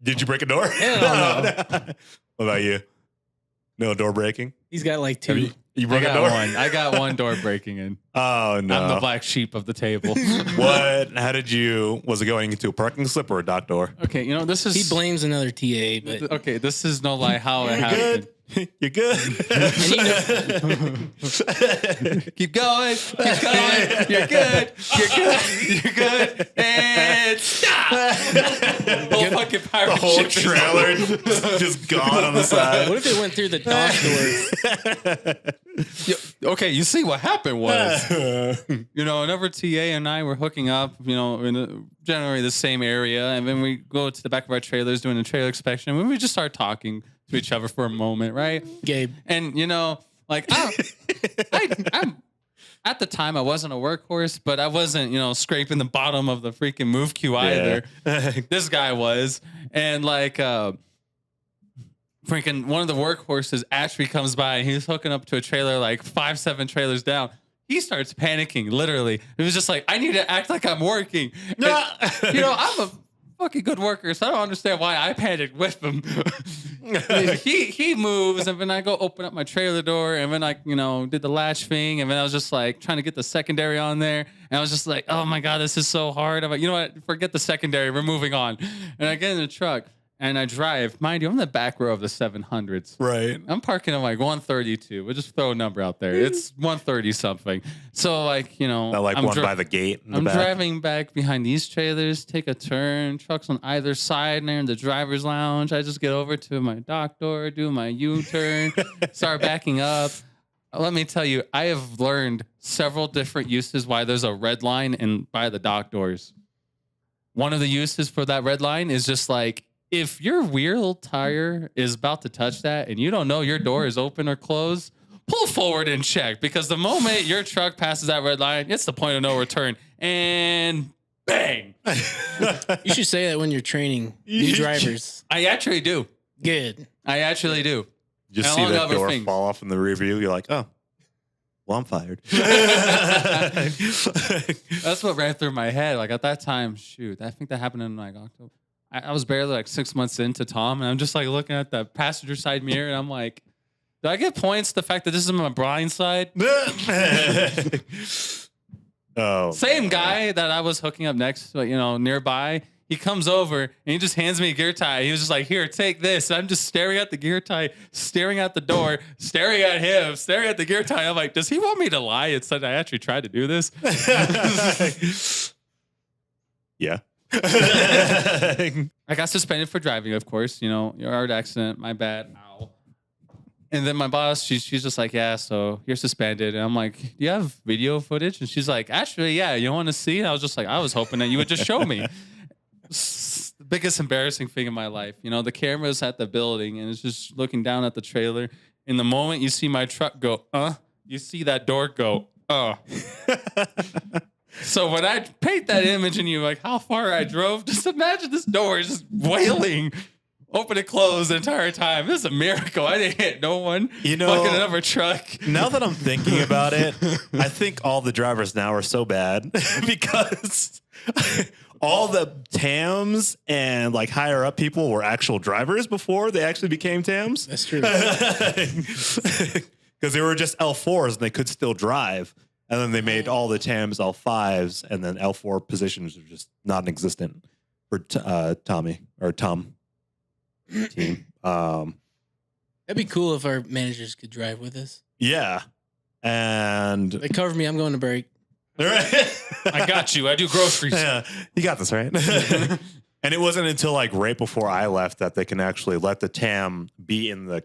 Speaker 1: Did you break a door?
Speaker 3: Hell no.
Speaker 1: What about you? No door breaking?
Speaker 3: He's got like
Speaker 1: Have
Speaker 3: 2.
Speaker 1: you
Speaker 4: I
Speaker 1: broke a
Speaker 4: got
Speaker 1: door?
Speaker 4: one. I got one door breaking in.
Speaker 1: Oh, no.
Speaker 4: I'm the black sheep of the table.
Speaker 1: What? How did you? Was it going into a parking slip or a dock door?
Speaker 4: Okay, this is.
Speaker 3: He blames another TA, but
Speaker 4: Okay, this is no lie how it
Speaker 1: You're
Speaker 4: happened.
Speaker 1: good. You're good.
Speaker 4: Keep going. Keep going. You're good. You're good. You're good. And stop. Whole fucking pirate
Speaker 1: The whole
Speaker 4: ship is
Speaker 1: trailer just gone on the side.
Speaker 3: what if it went through the dock door?
Speaker 4: Okay, you see what happened was, whenever TA and I were hooking up, in generally the same area, and then we go to the back of our trailers doing a trailer inspection, and we just start talking to each other for a moment, right?
Speaker 3: Gabe.
Speaker 4: And like I'm at the time I wasn't a workhorse, but I wasn't, scraping the bottom of the freaking move queue either. This guy was, and like freaking one of the workhorses actually comes by and he's hooking up to a trailer like 5-7 trailers down. He starts panicking, literally. It was just like, I need to act like I'm working. And, I'm a fucking good worker, so I don't understand why I panicked with him. he moves, and then I go open up my trailer door, and then I, did the latch thing, and then I was just like trying to get the secondary on there, and I was just like, oh my God, this is so hard. I'm like, you know what? Forget the secondary. We're moving on. And I get in the truck. and I drive. Mind you, I'm in the back row of the 700s.
Speaker 1: Right.
Speaker 4: I'm parking at like 132. We'll just throw a number out there. It's 130 something. So like,
Speaker 1: Not like
Speaker 4: I'm
Speaker 1: one by the gate. In the
Speaker 4: I'm
Speaker 1: back.
Speaker 4: driving back behind these trailers, take a turn, trucks on either side, and they're in the driver's lounge. I just get over to my dock door, do my U-turn, start backing up. Let me tell you, I have learned several different uses why there's a red line in by the dock doors. One of the uses for that red line is just like, if your wheel tire is about to touch that and you don't know your door is open or closed, pull forward and check, because the moment your truck passes that red line, it's the point of no return. And bang.
Speaker 3: You should say that when you're training new drivers.
Speaker 4: I actually do.
Speaker 3: Good.
Speaker 4: I actually do.
Speaker 1: Just
Speaker 4: And
Speaker 1: see
Speaker 4: among
Speaker 1: that
Speaker 4: other
Speaker 1: door
Speaker 4: things.
Speaker 1: fall off in the rear view. You're like, oh, well, I'm fired.
Speaker 4: That's what ran through my head. Like at that time, shoot, I think that happened in like October. I was barely like 6 months into Tom, and I'm just like looking at the passenger side mirror, and I'm like, do I get points the fact that this is my blind side?
Speaker 1: Oh,
Speaker 4: Same guy that I was hooking up next, nearby. He comes over and he just hands me a gear tie. He was just like, here, take this. And I'm just staring at the gear tie, staring at the door, staring at him, staring at the gear tie. I'm like, does he want me to lie and said I actually tried to do this?
Speaker 1: yeah.
Speaker 4: I got suspended for driving, of course. Yard accident, my bad. Ow. And then my boss, she's just like, yeah, so you're suspended. And I'm like, do you have video footage? And she's like, actually, yeah, you want to see? And I was just like, I was hoping that you would just show me. The biggest embarrassing thing in my life. The camera's at the building and it's just looking down at the trailer. In the moment you see my truck go, you see that door go, So when I paint that image and you're like how far I drove, just imagine this door is just wailing, open and close the entire time. This is a miracle. I didn't hit no one. Fucking another truck.
Speaker 1: Now that I'm thinking about it, I think all the drivers now are so bad because all the TAMs and like higher up people were actual drivers before they actually became TAMs.
Speaker 3: That's true.
Speaker 1: Because they were just L4s and they could still drive. And then they made all the TAMs L5s, and then L4 positions are just non-existent for Tom team.
Speaker 3: That'd be cool if our managers could drive with us.
Speaker 1: Yeah. And
Speaker 3: They cover me. I'm going to break.
Speaker 4: I got you. I do groceries.
Speaker 1: yeah, you got this, right? And it wasn't until like right before I left that they can actually let the TAM be in the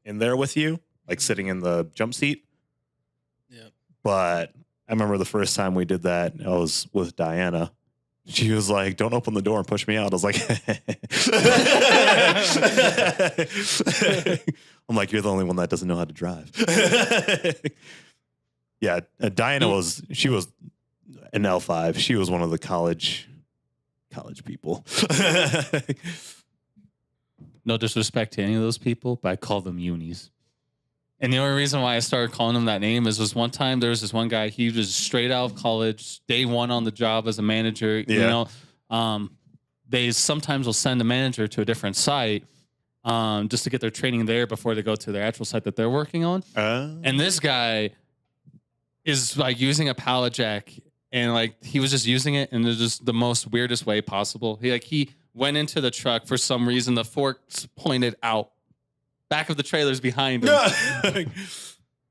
Speaker 1: in there with you, like sitting in the jump seat.
Speaker 3: Yeah.
Speaker 1: But I remember the first time we did that, I was with Diana. She was like, don't open the door and push me out. I was like, I'm like, you're the only one that doesn't know how to drive. Yeah, Diana was an L5. She was one of the college people.
Speaker 4: No disrespect to any of those people, but I call them unis. And the only reason why I started calling him that name is one time there was this one guy, he was straight out of college, day one on the job as a manager. They sometimes will send a manager to a different site just to get their training there before they go to their actual site that they're working on. And this guy is like using a pallet jack, and like he was just using it in just the most weirdest way possible. He went into the truck for some reason, the forks pointed out. Back of the trailer's behind him.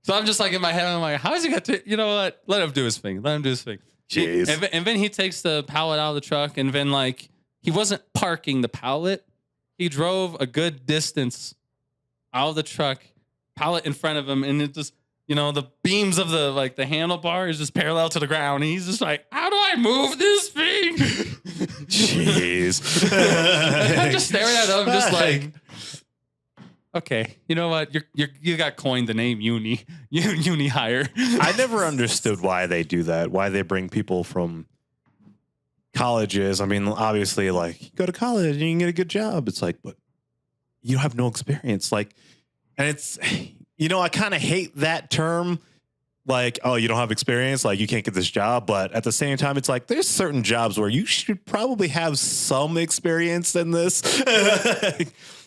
Speaker 4: So I'm just like in my head, I'm like, how does he get to, what? Let him do his thing.
Speaker 1: Jeez.
Speaker 4: And then he takes the pallet out of the truck, and then like he wasn't parking the pallet. He drove a good distance out of the truck, pallet in front of him, and it just, the beams of the handlebar is just parallel to the ground. And he's just like, how do I move this thing?
Speaker 1: Jeez.
Speaker 4: I'm just staring at him, just like, okay, you know what? You got coined the name Uni hire.
Speaker 1: I never understood why they do that. Why they bring people from colleges. I mean, obviously, like you go to college and you can get a good job. It's like, but you have no experience. Like, and it's, I kind of hate that term. Like, oh, you don't have experience, like you can't get this job. But at the same time, it's like there's certain jobs where you should probably have some experience in this.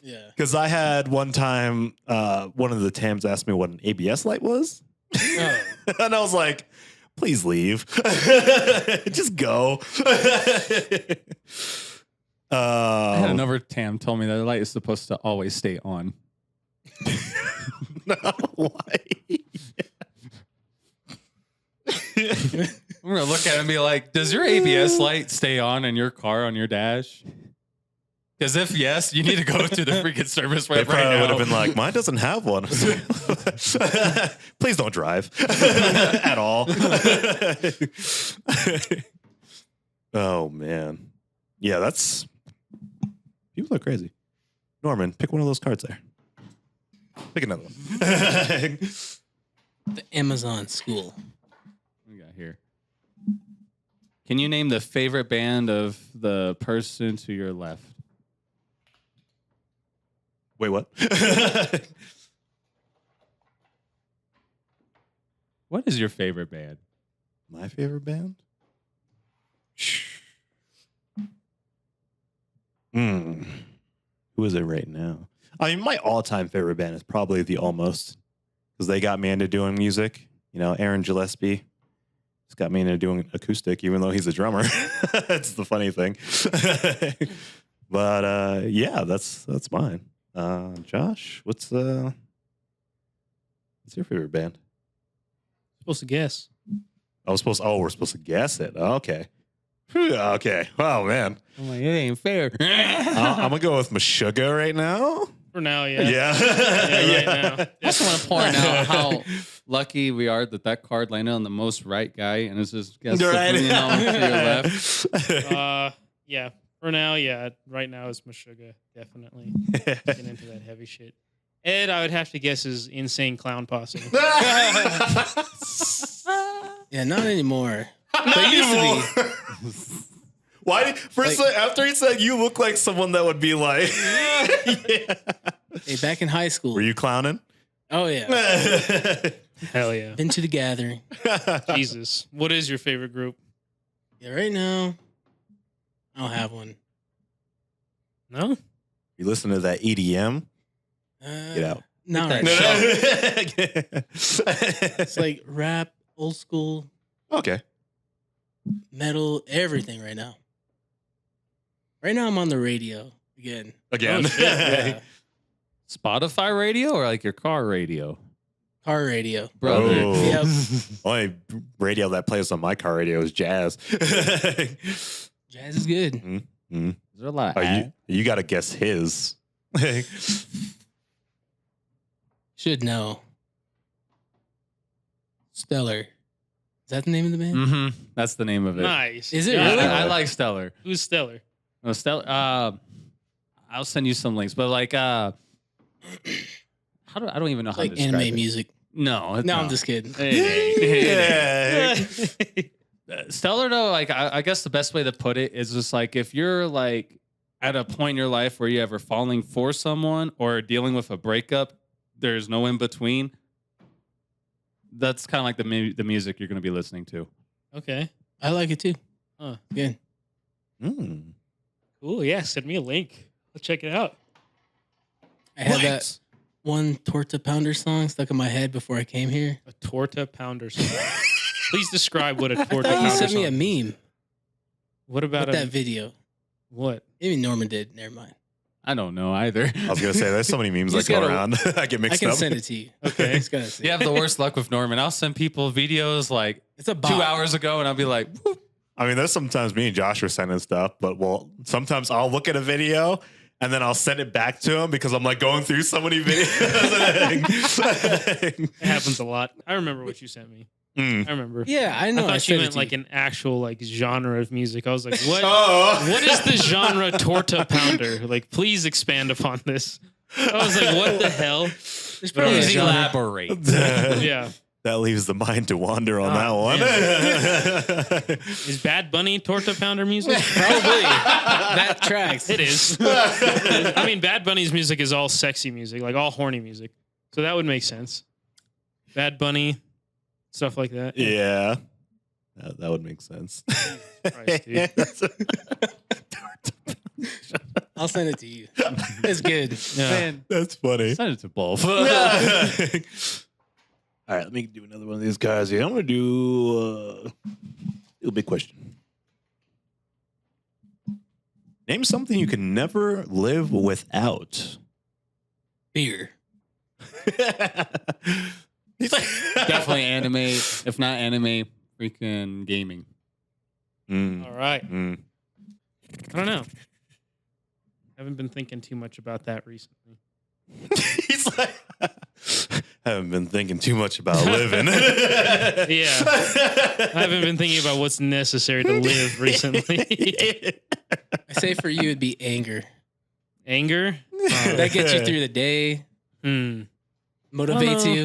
Speaker 3: Yeah.
Speaker 1: Because I had one time, one of the TAMs asked me what an ABS light was.
Speaker 3: Oh.
Speaker 1: And I was like, please leave. Just go.
Speaker 4: I had another Tam tell me that the light is supposed to always stay on.
Speaker 1: No, why?
Speaker 4: I'm gonna look at it and be like, does your ABS light stay on in your car on your dash? Because if yes, you need to go to the freaking service
Speaker 1: They
Speaker 4: right
Speaker 1: probably
Speaker 4: now.
Speaker 1: would have been like, mine doesn't have one. Please don't drive at all. Oh, man. Yeah, that's... People are crazy. Norman, pick one of those cards there. Pick another one.
Speaker 3: The Amazon school.
Speaker 4: What we got here? Can you name the favorite band of the person to your left?
Speaker 1: Wait, what?
Speaker 4: What is your favorite band?
Speaker 1: My favorite band? Who is it right now? I mean, my all-time favorite band is probably the Almost, because they got me into doing music. You know, Aaron Gillespie has got me into doing acoustic, even though he's a drummer. That's the funny thing. But yeah, that's mine. Josh, what's your favorite band?
Speaker 2: Supposed to guess.
Speaker 1: We're supposed to guess it. Okay. Okay. Oh man.
Speaker 4: I'm like, it ain't fair.
Speaker 1: I'm gonna go with Meshuggah right now.
Speaker 2: For now, yeah.
Speaker 1: Yeah.
Speaker 2: Right now.
Speaker 4: I just want to point out how lucky we are that card landed on the most right guy, and it's just guess
Speaker 1: Right.
Speaker 4: to your left.
Speaker 2: Yeah. For now, yeah. Right now is Meshuggah. Definitely. Get into that heavy shit. Ed, I would have to guess is Insane Clown Posse.
Speaker 3: Yeah, not anymore.
Speaker 1: Not
Speaker 3: They used to
Speaker 1: anymore.
Speaker 3: be.
Speaker 1: Why? First, after he said you look like someone that would be like, yeah.
Speaker 3: Hey, back in high school.
Speaker 1: Were you clowning?
Speaker 3: Oh yeah.
Speaker 2: Hell yeah.
Speaker 3: Been to the gathering.
Speaker 2: Jesus. What is your favorite group?
Speaker 3: Yeah, right now, I don't have one.
Speaker 2: No?
Speaker 1: You listen to that EDM? Get out.
Speaker 3: Not right
Speaker 4: No,
Speaker 3: now.
Speaker 4: no.
Speaker 3: It's like rap, old school,
Speaker 1: Okay.
Speaker 3: metal, everything right now. Right now, I'm on the radio again.
Speaker 1: Again.
Speaker 2: Oh, shit.
Speaker 3: Yeah.
Speaker 4: Spotify radio or like your car radio?
Speaker 3: Car radio.
Speaker 4: Brother.
Speaker 1: Oh.
Speaker 3: Yep.
Speaker 1: Only radio that plays on my car radio is jazz.
Speaker 3: Jazz is good.
Speaker 1: Mm.
Speaker 4: Is there a lot
Speaker 1: Oh,
Speaker 4: of
Speaker 1: you got to guess his.
Speaker 3: Should know. Stellar. Is that the name of the band?
Speaker 4: Mm-hmm. That's the name of it.
Speaker 2: Nice.
Speaker 3: Is it
Speaker 2: Yeah.
Speaker 3: really?
Speaker 4: I like Stellar.
Speaker 2: Who's Stellar?
Speaker 4: No, Stellar. I'll send you some links, but like, I don't even know how
Speaker 3: Like
Speaker 4: to describe
Speaker 3: anime
Speaker 4: it.
Speaker 3: music.
Speaker 4: No,
Speaker 3: No, I'm just kidding.
Speaker 1: Yeah.
Speaker 4: Stellar though, like I guess the best way to put it is just like if you're like at a point in your life where you're ever falling for someone or dealing with a breakup, there's no in between. That's kind of like the music you're going to be listening to.
Speaker 2: Okay.
Speaker 3: I like it too.
Speaker 2: Huh.
Speaker 3: Good.
Speaker 1: Mm.
Speaker 2: Cool. Yeah. Send me a link. I'll check it out.
Speaker 3: I had
Speaker 1: What?
Speaker 3: that one Torta Pounder song stuck in my head before I came here.
Speaker 2: A Torta Pounder song. Please describe what a
Speaker 3: I
Speaker 2: Torta
Speaker 3: thought you
Speaker 2: Pounder
Speaker 3: sent me a
Speaker 2: song is.
Speaker 3: meme
Speaker 2: What
Speaker 3: with
Speaker 2: about
Speaker 3: that video.
Speaker 2: what?
Speaker 3: Maybe Norman did. Never mind.
Speaker 4: I don't know either.
Speaker 1: I was going to say, there's so many memes
Speaker 3: You
Speaker 1: that
Speaker 3: just
Speaker 1: go
Speaker 3: gotta-
Speaker 1: around. I get
Speaker 3: I
Speaker 1: mixed
Speaker 3: can
Speaker 1: up.
Speaker 3: send it to you.
Speaker 2: Okay.
Speaker 3: Just gotta see.
Speaker 4: You have the worst luck with Norman. I'll send people videos like
Speaker 3: It's a
Speaker 4: 2
Speaker 3: bot.
Speaker 4: hours ago, and I'll be like, whoop.
Speaker 1: I mean, there's sometimes me and Josh are sending stuff, but sometimes I'll look at a video and then I'll send it back to him because I'm like going through so many videos.
Speaker 2: It happens a lot. I remember what you sent me.
Speaker 1: Mm.
Speaker 2: I remember.
Speaker 3: Yeah, I
Speaker 2: I
Speaker 3: know.
Speaker 2: thought you
Speaker 3: sent it
Speaker 2: meant
Speaker 3: to
Speaker 2: like
Speaker 3: you.
Speaker 2: an actual like genre of music. I was like, what?
Speaker 1: Oh.
Speaker 2: What is the genre Torta Pounder? Like, please expand upon this. I was like, what the hell?
Speaker 3: There's probably a
Speaker 4: Please
Speaker 3: genre.
Speaker 4: elaborate.
Speaker 2: Yeah.
Speaker 1: That leaves the mind to wander on that one.
Speaker 2: Is Bad Bunny Torta Pounder music?
Speaker 3: Probably. That tracks.
Speaker 2: It is. I mean, Bad Bunny's music is all sexy music, like all horny music. So that would make sense. Bad Bunny, stuff like that.
Speaker 1: Yeah. That would make sense.
Speaker 2: Christ, dude.
Speaker 3: I'll send it to you. It's good.
Speaker 2: Yeah.
Speaker 4: Man,
Speaker 1: That's funny.
Speaker 4: send it to both.
Speaker 1: All right, let me do another one of these guys here. I'm going to do a big question. Name something you can never live without.
Speaker 3: Beer.
Speaker 1: He's like,
Speaker 4: Definitely anime. If not anime, freaking gaming.
Speaker 2: All right.
Speaker 1: Mm.
Speaker 2: I don't know. Haven't been thinking too much about that recently.
Speaker 1: He's like, haven't been thinking too much about living.
Speaker 2: Yeah. I haven't been thinking about what's necessary to live recently.
Speaker 3: I say for you, it'd be anger.
Speaker 2: Anger?
Speaker 3: That gets you through the day,
Speaker 2: Hmm.
Speaker 3: motivates
Speaker 2: know.
Speaker 3: you.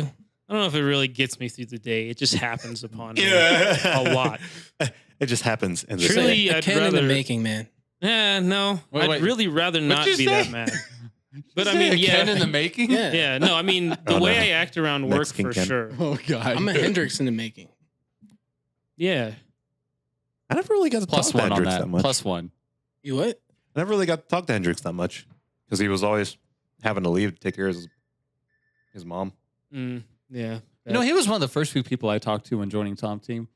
Speaker 2: I don't know if it really gets me through the day. It just happens upon me
Speaker 1: Yeah.
Speaker 2: a lot.
Speaker 1: It just happens in the
Speaker 2: Truly,
Speaker 1: same.
Speaker 3: A
Speaker 2: I'd
Speaker 3: can in the
Speaker 2: rather-
Speaker 3: making, man.
Speaker 2: No.
Speaker 4: Wait,
Speaker 2: I'd
Speaker 4: wait.
Speaker 2: really rather not
Speaker 4: What'd
Speaker 2: be
Speaker 4: you say?
Speaker 2: that mad. But I mean, yeah.
Speaker 4: Ken in the making.
Speaker 3: Yeah.
Speaker 2: Yeah, no, I mean, the
Speaker 1: Oh,
Speaker 2: way
Speaker 1: no.
Speaker 2: I act around work
Speaker 1: Mexican
Speaker 2: for
Speaker 1: Ken.
Speaker 2: sure.
Speaker 4: Oh God.
Speaker 3: I'm a Hendrix in the making.
Speaker 2: Yeah.
Speaker 1: I never really got to
Speaker 4: Plus
Speaker 1: talk to
Speaker 4: one on
Speaker 1: Hendrix
Speaker 4: that.
Speaker 1: that much.
Speaker 4: Plus one.
Speaker 3: You what?
Speaker 1: I never really got to talk to Hendrix that much because he was always having to leave to take care of his mom.
Speaker 2: Yeah.
Speaker 4: You know, he was one of the first few people I talked to when joining Tom Team.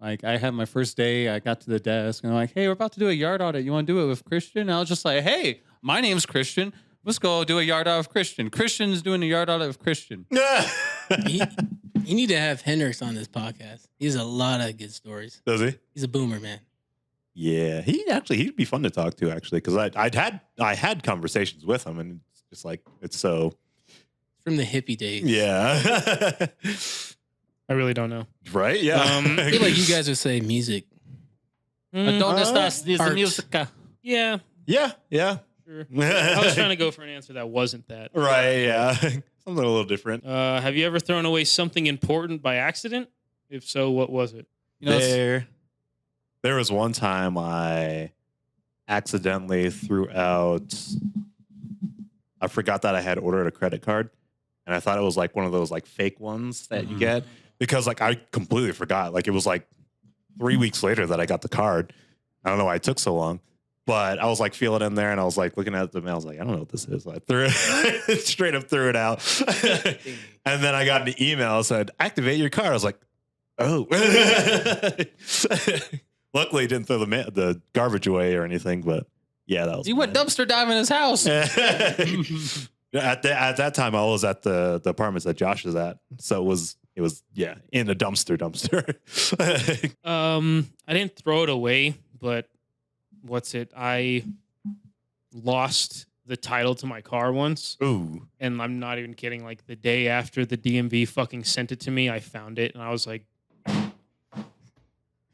Speaker 4: Like, I had my first day, I got to the desk, and they're like, hey, we're about to do a yard audit. You want to do it with Christian? And I was just like, hey, my name's Christian. Let's go do a yard audit with Christian. Christian's doing a yard audit with Christian.
Speaker 3: You need to have Hendrix on this podcast. He has a lot of good stories.
Speaker 1: Does he?
Speaker 3: He's a boomer, man.
Speaker 1: Yeah, he'd be fun to talk to actually because I had conversations with him and it's just like it's so
Speaker 3: From the hippie days.
Speaker 1: yeah
Speaker 2: I really don't know.
Speaker 1: right yeah
Speaker 3: I feel like you guys would say music.
Speaker 2: Mm,
Speaker 4: ¿Dónde estás? Dice
Speaker 3: Art.
Speaker 4: música.
Speaker 2: yeah.
Speaker 1: yeah
Speaker 2: Sure. I was trying to go for an answer that wasn't that.
Speaker 1: right yeah something a little different.
Speaker 2: Have you ever thrown away something important by accident? If so, what was it?
Speaker 4: You know,
Speaker 1: There was one time I accidentally threw out. I forgot that I had ordered a credit card, and I thought it was like one of those like fake ones that you get because like I completely forgot. Like it was like 3 weeks later that I got the card. I don't know why it took so long, but I was like feeling in there, and I was like looking at the mail. I was like, I don't know what this is. I threw it straight up, threw it out, and then I got an email that said activate your card. I was like, oh. Luckily, it didn't throw the garbage away or anything, but yeah, that was.
Speaker 4: you went dumpster diving his house.
Speaker 1: at that time, I was at the apartments that Josh is at, so it was yeah in a dumpster.
Speaker 2: I didn't throw it away, but what's it? I lost the title to my car once,
Speaker 1: Ooh,
Speaker 2: and I'm not even kidding. Like the day after the DMV fucking sent it to me, I found it, and I was like,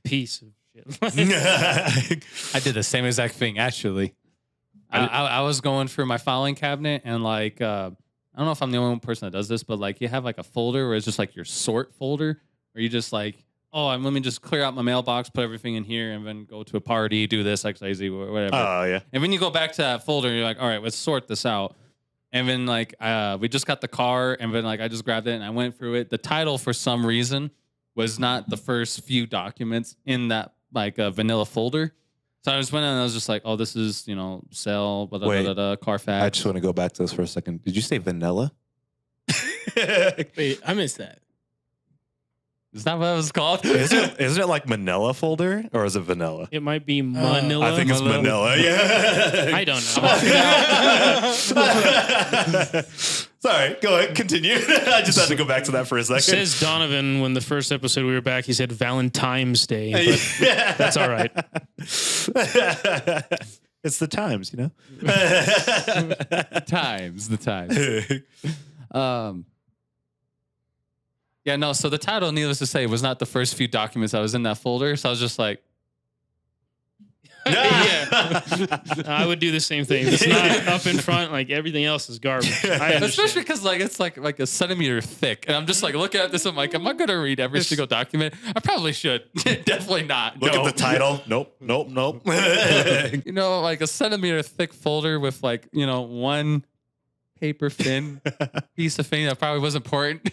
Speaker 2: piece of shit.
Speaker 4: I did the same exact thing, actually. I was going through my filing cabinet, and like, I don't know if I'm the only one person that does this, but like, you have like a folder where it's just like your sort folder, where you just like, oh, let me just clear out my mailbox, put everything in here, and then go to a party, do this, XYZ, whatever.
Speaker 1: Oh yeah.
Speaker 4: And then you go back to that folder, and you're like, all right, let's sort this out. And then like, we just got the car, and then like, I just grabbed it and I went through it. The title, for some reason, was not the first few documents in that like vanilla folder. So I just went in and I was just like, oh, this is, sell, blah, blah,
Speaker 1: Wait.
Speaker 4: blah, blah, Carfax.
Speaker 1: I just want to go back to this for a second. Did you say vanilla?
Speaker 3: Wait, I missed that.
Speaker 4: Is that what it was called?
Speaker 1: Isn't it like Manila folder or is it vanilla?
Speaker 2: It might be Manila.
Speaker 1: I think it's Manila. Yeah.
Speaker 2: I don't know.
Speaker 1: Sorry, go ahead, continue. I just had to go back to that for a second.
Speaker 2: Says Donovan when the first episode we were back, he said Valentine's Day. But that's all right.
Speaker 1: It's the times,
Speaker 4: the times. Yeah, no, so the title, needless to say, was not the first few documents that was in that folder. So I was just like,
Speaker 2: Yeah. I would do the same thing. If it's not up in front, like everything else is garbage. I
Speaker 4: especially
Speaker 2: understand.
Speaker 4: because like it's like a centimeter thick. And I'm just like looking at this, I'm like, am I gonna read every single document? I probably should. Definitely not.
Speaker 1: Look
Speaker 4: No.
Speaker 1: at the title. Nope.
Speaker 4: Like a centimeter thick folder with like, one paper thin piece of thing that probably was important.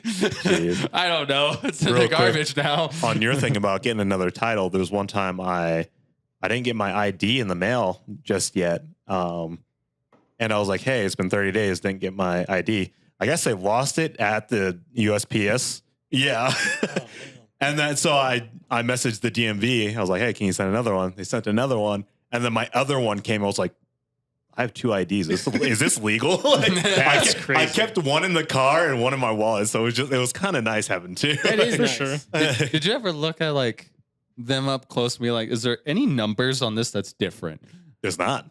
Speaker 4: I don't know. It's in
Speaker 1: Real
Speaker 4: the
Speaker 1: quick.
Speaker 4: garbage now.
Speaker 1: On your thing about getting another title, there was one time I didn't get my ID in the mail just yet. And I was like, hey, it's been 30 days, didn't get my ID. I guess they lost it at the USPS. Yeah. And then so I messaged the DMV. I was like, hey, can you send another one? They sent another one. And then my other one came. I was like, I have 2 IDs. Is this legal? Like,
Speaker 2: That's
Speaker 1: I
Speaker 2: crazy.
Speaker 1: kept one in the car and one in my wallet, so it was kind of nice having 2.
Speaker 3: That is
Speaker 2: For
Speaker 3: nice.
Speaker 2: sure.
Speaker 4: Did you ever look at like them up close and be like, is there any numbers on this that's different?
Speaker 1: There's not.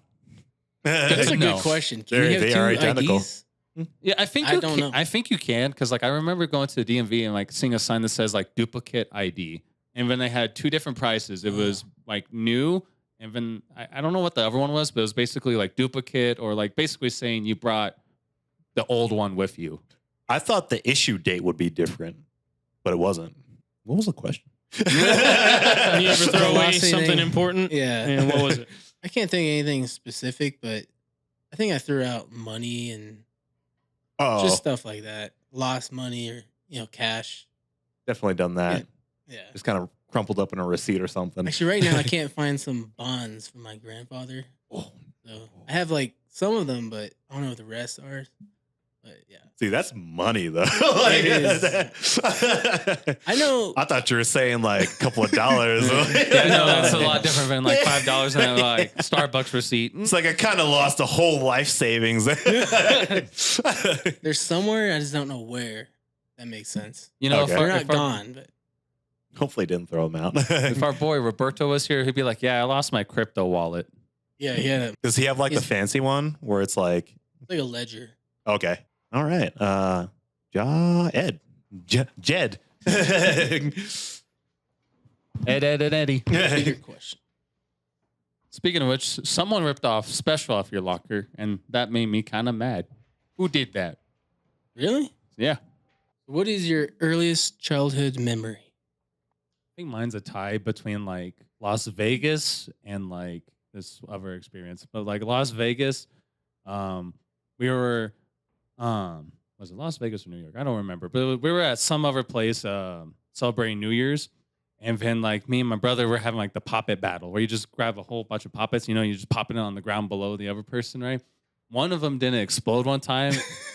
Speaker 3: That's a
Speaker 4: No.
Speaker 3: good question. Can you have
Speaker 1: They
Speaker 3: 2
Speaker 1: are identical.
Speaker 3: IDs?
Speaker 4: Yeah, I think
Speaker 3: I
Speaker 4: you
Speaker 3: don't
Speaker 4: can,
Speaker 3: know.
Speaker 4: I think you can because like I remember going to the DMV and like seeing a sign that says like duplicate ID, and then they had 2 different prices. It was like new, and then I don't know what the other one was, but it was basically like duplicate or like basically saying you brought the old one with you.
Speaker 1: I thought the issue date would be different, but it wasn't. What was the question?
Speaker 2: You ever throw away
Speaker 3: Lost
Speaker 2: something
Speaker 3: anything?
Speaker 2: important?
Speaker 3: Yeah.
Speaker 2: And what was it?
Speaker 3: I can't think of anything specific, but I think I threw out money and
Speaker 1: Oh,
Speaker 3: just stuff like that. Lost money or, cash.
Speaker 1: definitely done that.
Speaker 3: Yeah.
Speaker 1: Just kind of crumpled up in a receipt or something.
Speaker 3: Actually, right now I can't find some bonds from my grandfather.
Speaker 1: Oh.
Speaker 3: So I have like some of them, but I don't know what the rest are. But yeah.
Speaker 1: See, that's money though.
Speaker 3: It I know.
Speaker 1: I thought you were saying like a couple of dollars.
Speaker 4: Yeah, no, that's a lot different than like $5 and like Starbucks receipt.
Speaker 1: It's like I kind of lost a whole life savings.
Speaker 3: There's somewhere, I just don't know where. That makes sense.
Speaker 4: You know,
Speaker 1: Okay.
Speaker 3: They're not
Speaker 4: if our,
Speaker 3: gone, but
Speaker 1: Hopefully, didn't throw them out.
Speaker 4: if our boy Roberto was here, he'd be like, "Yeah, I lost my crypto wallet."
Speaker 3: yeah, he had
Speaker 1: Does he have like the
Speaker 3: He's-
Speaker 1: fancy one where it's like,
Speaker 3: like a ledger.
Speaker 1: okay, all right, Jed.
Speaker 4: Ed, Eddie.
Speaker 3: Bigger question.
Speaker 4: Speaking of which, someone ripped off Special off your locker, and that made me kind of mad. Who did that?
Speaker 3: Really?
Speaker 4: Yeah.
Speaker 3: What is your earliest childhood memory?
Speaker 4: I think mine's a tie between like Las Vegas and like this other experience. But like Las Vegas, we were, was it Las Vegas or New York? I don't remember. But we were at some other place celebrating New Year's. And then like me and my brother were having like the pop it battle where you just grab a whole bunch of poppets, you just pop it on the ground below the other person, right? One of them didn't explode one time.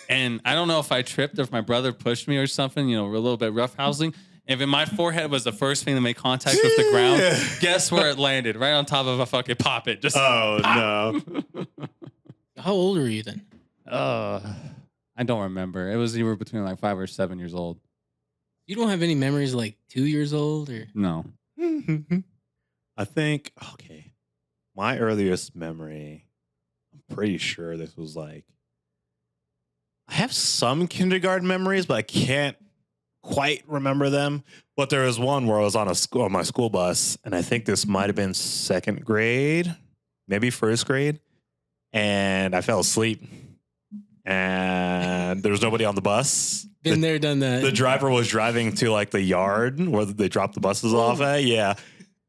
Speaker 4: And I don't know if I tripped or if my brother pushed me or something, we're a little bit roughhousing. And then my forehead was the first thing to make contact with the ground. Guess where it landed? Right on top of a fucking poppet. Just
Speaker 1: Oh no!
Speaker 3: How old were you then?
Speaker 4: I don't remember. It was either between like 5 or 7 years old.
Speaker 3: You don't have any memories like 2 years old or?
Speaker 4: No.
Speaker 1: I think okay. My earliest memory, I'm pretty sure this was like. I have some kindergarten memories, but I can't quite remember them. But there was one where I was on my school bus, and I think this might have been second grade, maybe first grade, and I fell asleep, and there was nobody on the bus.
Speaker 3: Been there, done that.
Speaker 1: The driver was driving to like the yard where they drop the buses off at. Yeah.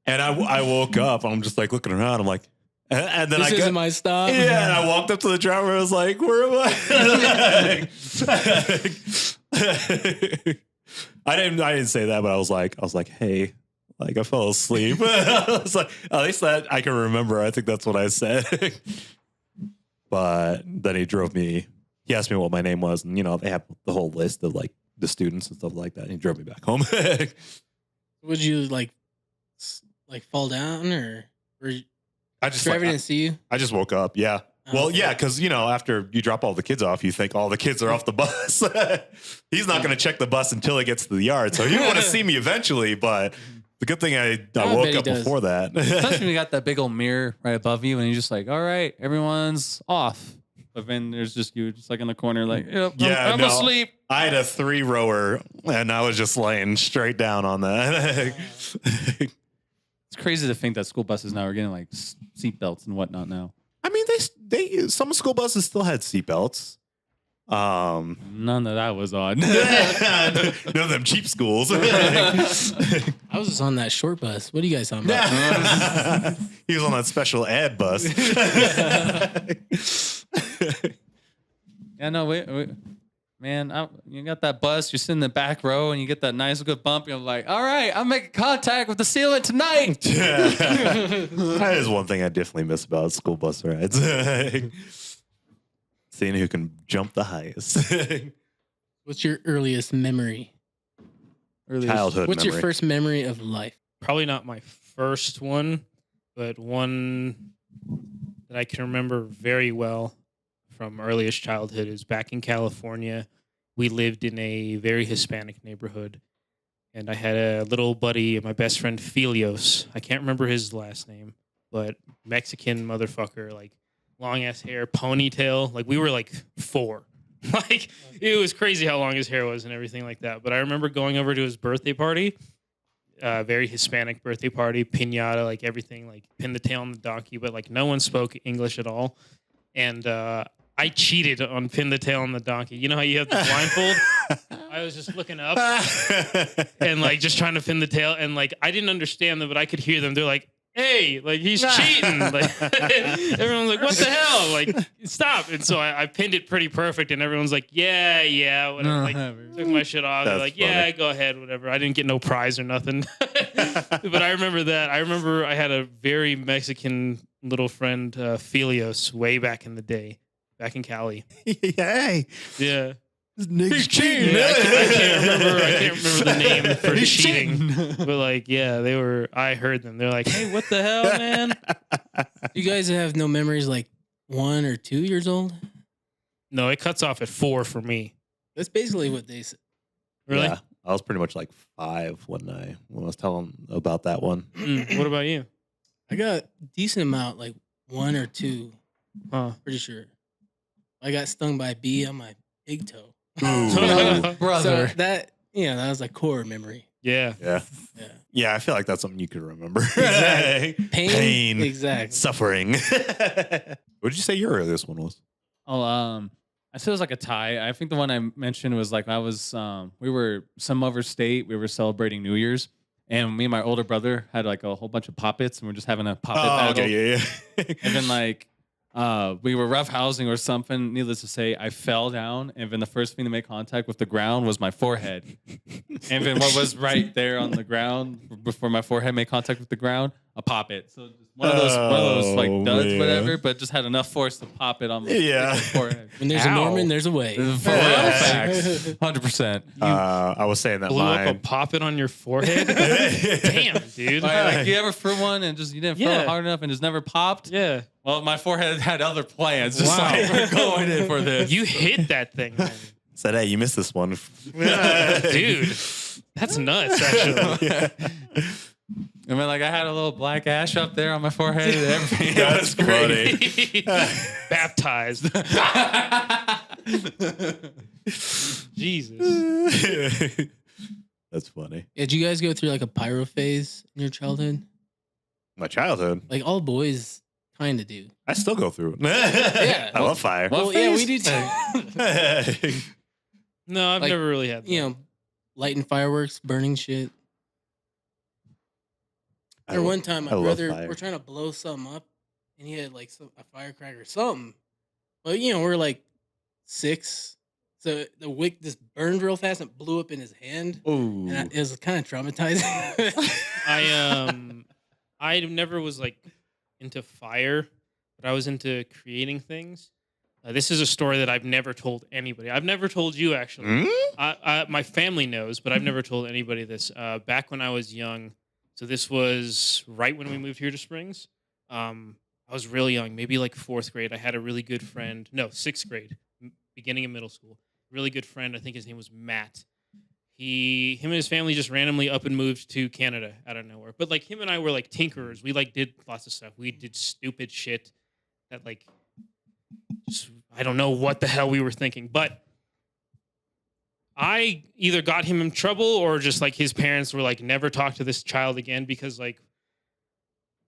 Speaker 1: And I woke up. I'm just like looking around. I'm like, and then
Speaker 3: this
Speaker 1: I
Speaker 3: isn't my stop.
Speaker 1: yeah. And I walked up to the driver. I was like, where am I? I didn't say that, but I was like, hey, like I fell asleep. I was like, at least that I can remember. I think that's what I said. But then he drove me. He asked me what my name was, and they have the whole list of like the students and stuff like that. And he drove me back home.
Speaker 3: Would you like fall down or
Speaker 1: I just
Speaker 3: driver didn't see you?
Speaker 1: I just woke up. Yeah. Well, yeah, because after you drop all the kids off, you think all the kids are off the bus. He's not going to check the bus until he gets to the yard, so he want to see me eventually. But the good thing I woke up before that.
Speaker 4: Especially when you got that big old mirror right above you, and you're just like, all right, everyone's off. But then there's just you, just like in the corner, like, yep,
Speaker 1: Yeah,
Speaker 4: I'm
Speaker 1: no.
Speaker 4: asleep.
Speaker 1: I had a 3-rower, and I was just laying straight down on that.
Speaker 4: It's crazy to think that school buses now are getting like seat belts and whatnot now.
Speaker 1: I mean, they some school buses still had seatbelts.
Speaker 4: None of that was on.
Speaker 1: None of them cheap schools.
Speaker 3: I was just on that short bus. What are you guys talking about?
Speaker 1: He was on that special ed bus.
Speaker 4: Yeah, no, man, you got that bus, you're sitting in the back row, and you get that nice good bump. You're like, all right, I'm making contact with the ceiling tonight.
Speaker 1: That is one thing I definitely miss about school bus rides. Seeing who can jump the highest.
Speaker 3: What's your earliest memory?
Speaker 1: Childhood
Speaker 3: What's your
Speaker 1: memory.
Speaker 3: first memory of life?
Speaker 2: Probably not my first one, but one that I can remember very well from earliest childhood is back in California. We lived in a very Hispanic neighborhood, and I had a little buddy, my best friend Felios. I can't remember his last name, but Mexican motherfucker, like long ass hair, ponytail. Like we were like 4. Like it was crazy how long his hair was and everything like that. But I remember going over to his birthday party, very Hispanic birthday party, piñata, like everything, like pin the tail on the donkey, but like no one spoke English at all. And I cheated on pin the tail on the donkey. You know how you have the blindfold? I was just looking up and like just trying to pin the tail, and like I didn't understand them, but I could hear them. They're like, "Hey, like he's cheating!" Like everyone's like, "What the hell?" Like stop! And so I pinned it pretty perfect, and everyone's like, "Yeah, whatever." Like took my shit off. They're like, "Yeah, go ahead, whatever." I didn't get no prize or nothing, but I remember that. I remember I had a very Mexican little friend, Felios, way back in the day, back in Cali.
Speaker 1: Hey,
Speaker 2: Yeah.
Speaker 1: this nigga's cheating.
Speaker 2: Yeah, I can't remember the name for cheating. But like, yeah, they were. I heard them. They're like, "Hey, what the hell, man?"
Speaker 3: You guys have no memories like 1 or 2 years old?
Speaker 2: No, it cuts off at 4 for me.
Speaker 3: That's basically what they said.
Speaker 2: Really?
Speaker 1: Yeah, I was pretty much like 5 when I was telling about that one.
Speaker 2: What about you?
Speaker 3: I got a decent amount, like 1 or 2,
Speaker 2: Huh?
Speaker 3: pretty sure. I got stung by a bee on my big toe.
Speaker 4: Brother.
Speaker 3: So that, that was like core memory.
Speaker 2: Yeah.
Speaker 1: Yeah,
Speaker 3: Yeah.
Speaker 1: yeah. I feel like that's something you could remember.
Speaker 3: Exactly.
Speaker 1: Pain.
Speaker 3: Exactly.
Speaker 1: Suffering. What did you say your earliest one was?
Speaker 4: Oh, I said it was like a tie. I think the one I mentioned was like I was we were some other state. We were celebrating New Year's, and me and my older brother had like a whole bunch of poppets, and we're just having a poppet battle.
Speaker 1: Okay, yeah.
Speaker 4: And then like we were roughhousing or something. Needless to say, I fell down, and then the first thing to make contact with the ground was my forehead. And then what was right there on the ground before my forehead made contact with the ground? A poppet. So just one of those like duds,
Speaker 1: man.
Speaker 4: whatever, but just had enough force to pop it on my forehead.
Speaker 3: When there's a
Speaker 2: Ow.
Speaker 3: Norman, there's a way.
Speaker 4: For real facts, 100%.
Speaker 1: I was saying that
Speaker 2: Blew up a
Speaker 1: mine.
Speaker 2: poppet on your forehead. Damn, dude.
Speaker 4: Like you ever threw one and just you didn't throw
Speaker 2: Yeah.
Speaker 4: it hard enough and just never popped?
Speaker 2: Yeah.
Speaker 4: Well, my forehead had other plans. Just
Speaker 2: Wow.
Speaker 4: like we're going in for this.
Speaker 2: You hit that thing, man.
Speaker 1: Said, hey, you missed this one.
Speaker 2: Dude. That's nuts, actually.
Speaker 4: I mean, like I had a little black ash up there on my forehead and everything.
Speaker 1: That's
Speaker 4: That was
Speaker 2: Baptized. Jesus.
Speaker 1: That's funny.
Speaker 3: Yeah, did you guys go through like a pyro phase in your childhood?
Speaker 1: My childhood.
Speaker 3: Like all boys kind of do.
Speaker 1: I still go through it.
Speaker 3: Yeah.
Speaker 1: I love fire.
Speaker 4: What
Speaker 3: Well, yeah, we
Speaker 4: phase?
Speaker 3: do too.
Speaker 2: No, I've
Speaker 3: Like,
Speaker 2: never really had that.
Speaker 3: Lighting fireworks, burning shit.
Speaker 1: I
Speaker 3: Or
Speaker 1: lo-
Speaker 3: one time, my
Speaker 1: I love
Speaker 3: brother,
Speaker 1: fire.
Speaker 3: we're trying to blow something up, and he had like a firecracker or something. Well, we're like 6, so the wick just burned real fast and blew up in his hand,
Speaker 1: Ooh.
Speaker 3: and it was kind of traumatizing.
Speaker 2: I never was like into fire, but I was into creating things. This is a story that I've never told anybody. I've never told you actually. My family knows, but I've never told anybody this. Back when I was young, so this was right when we moved here to Springs. I was really young, maybe like 4th grade. I had a really good friend. No, 6th grade, beginning of middle school. Really good friend. I think his name was Matt. Him and his family just randomly up and moved to Canada out of nowhere. But like him and I were like tinkerers. We like did lots of stuff. We did stupid shit that like just, I don't know what the hell we were thinking. But I either got him in trouble or just like his parents were like, never talk to this child again, because like,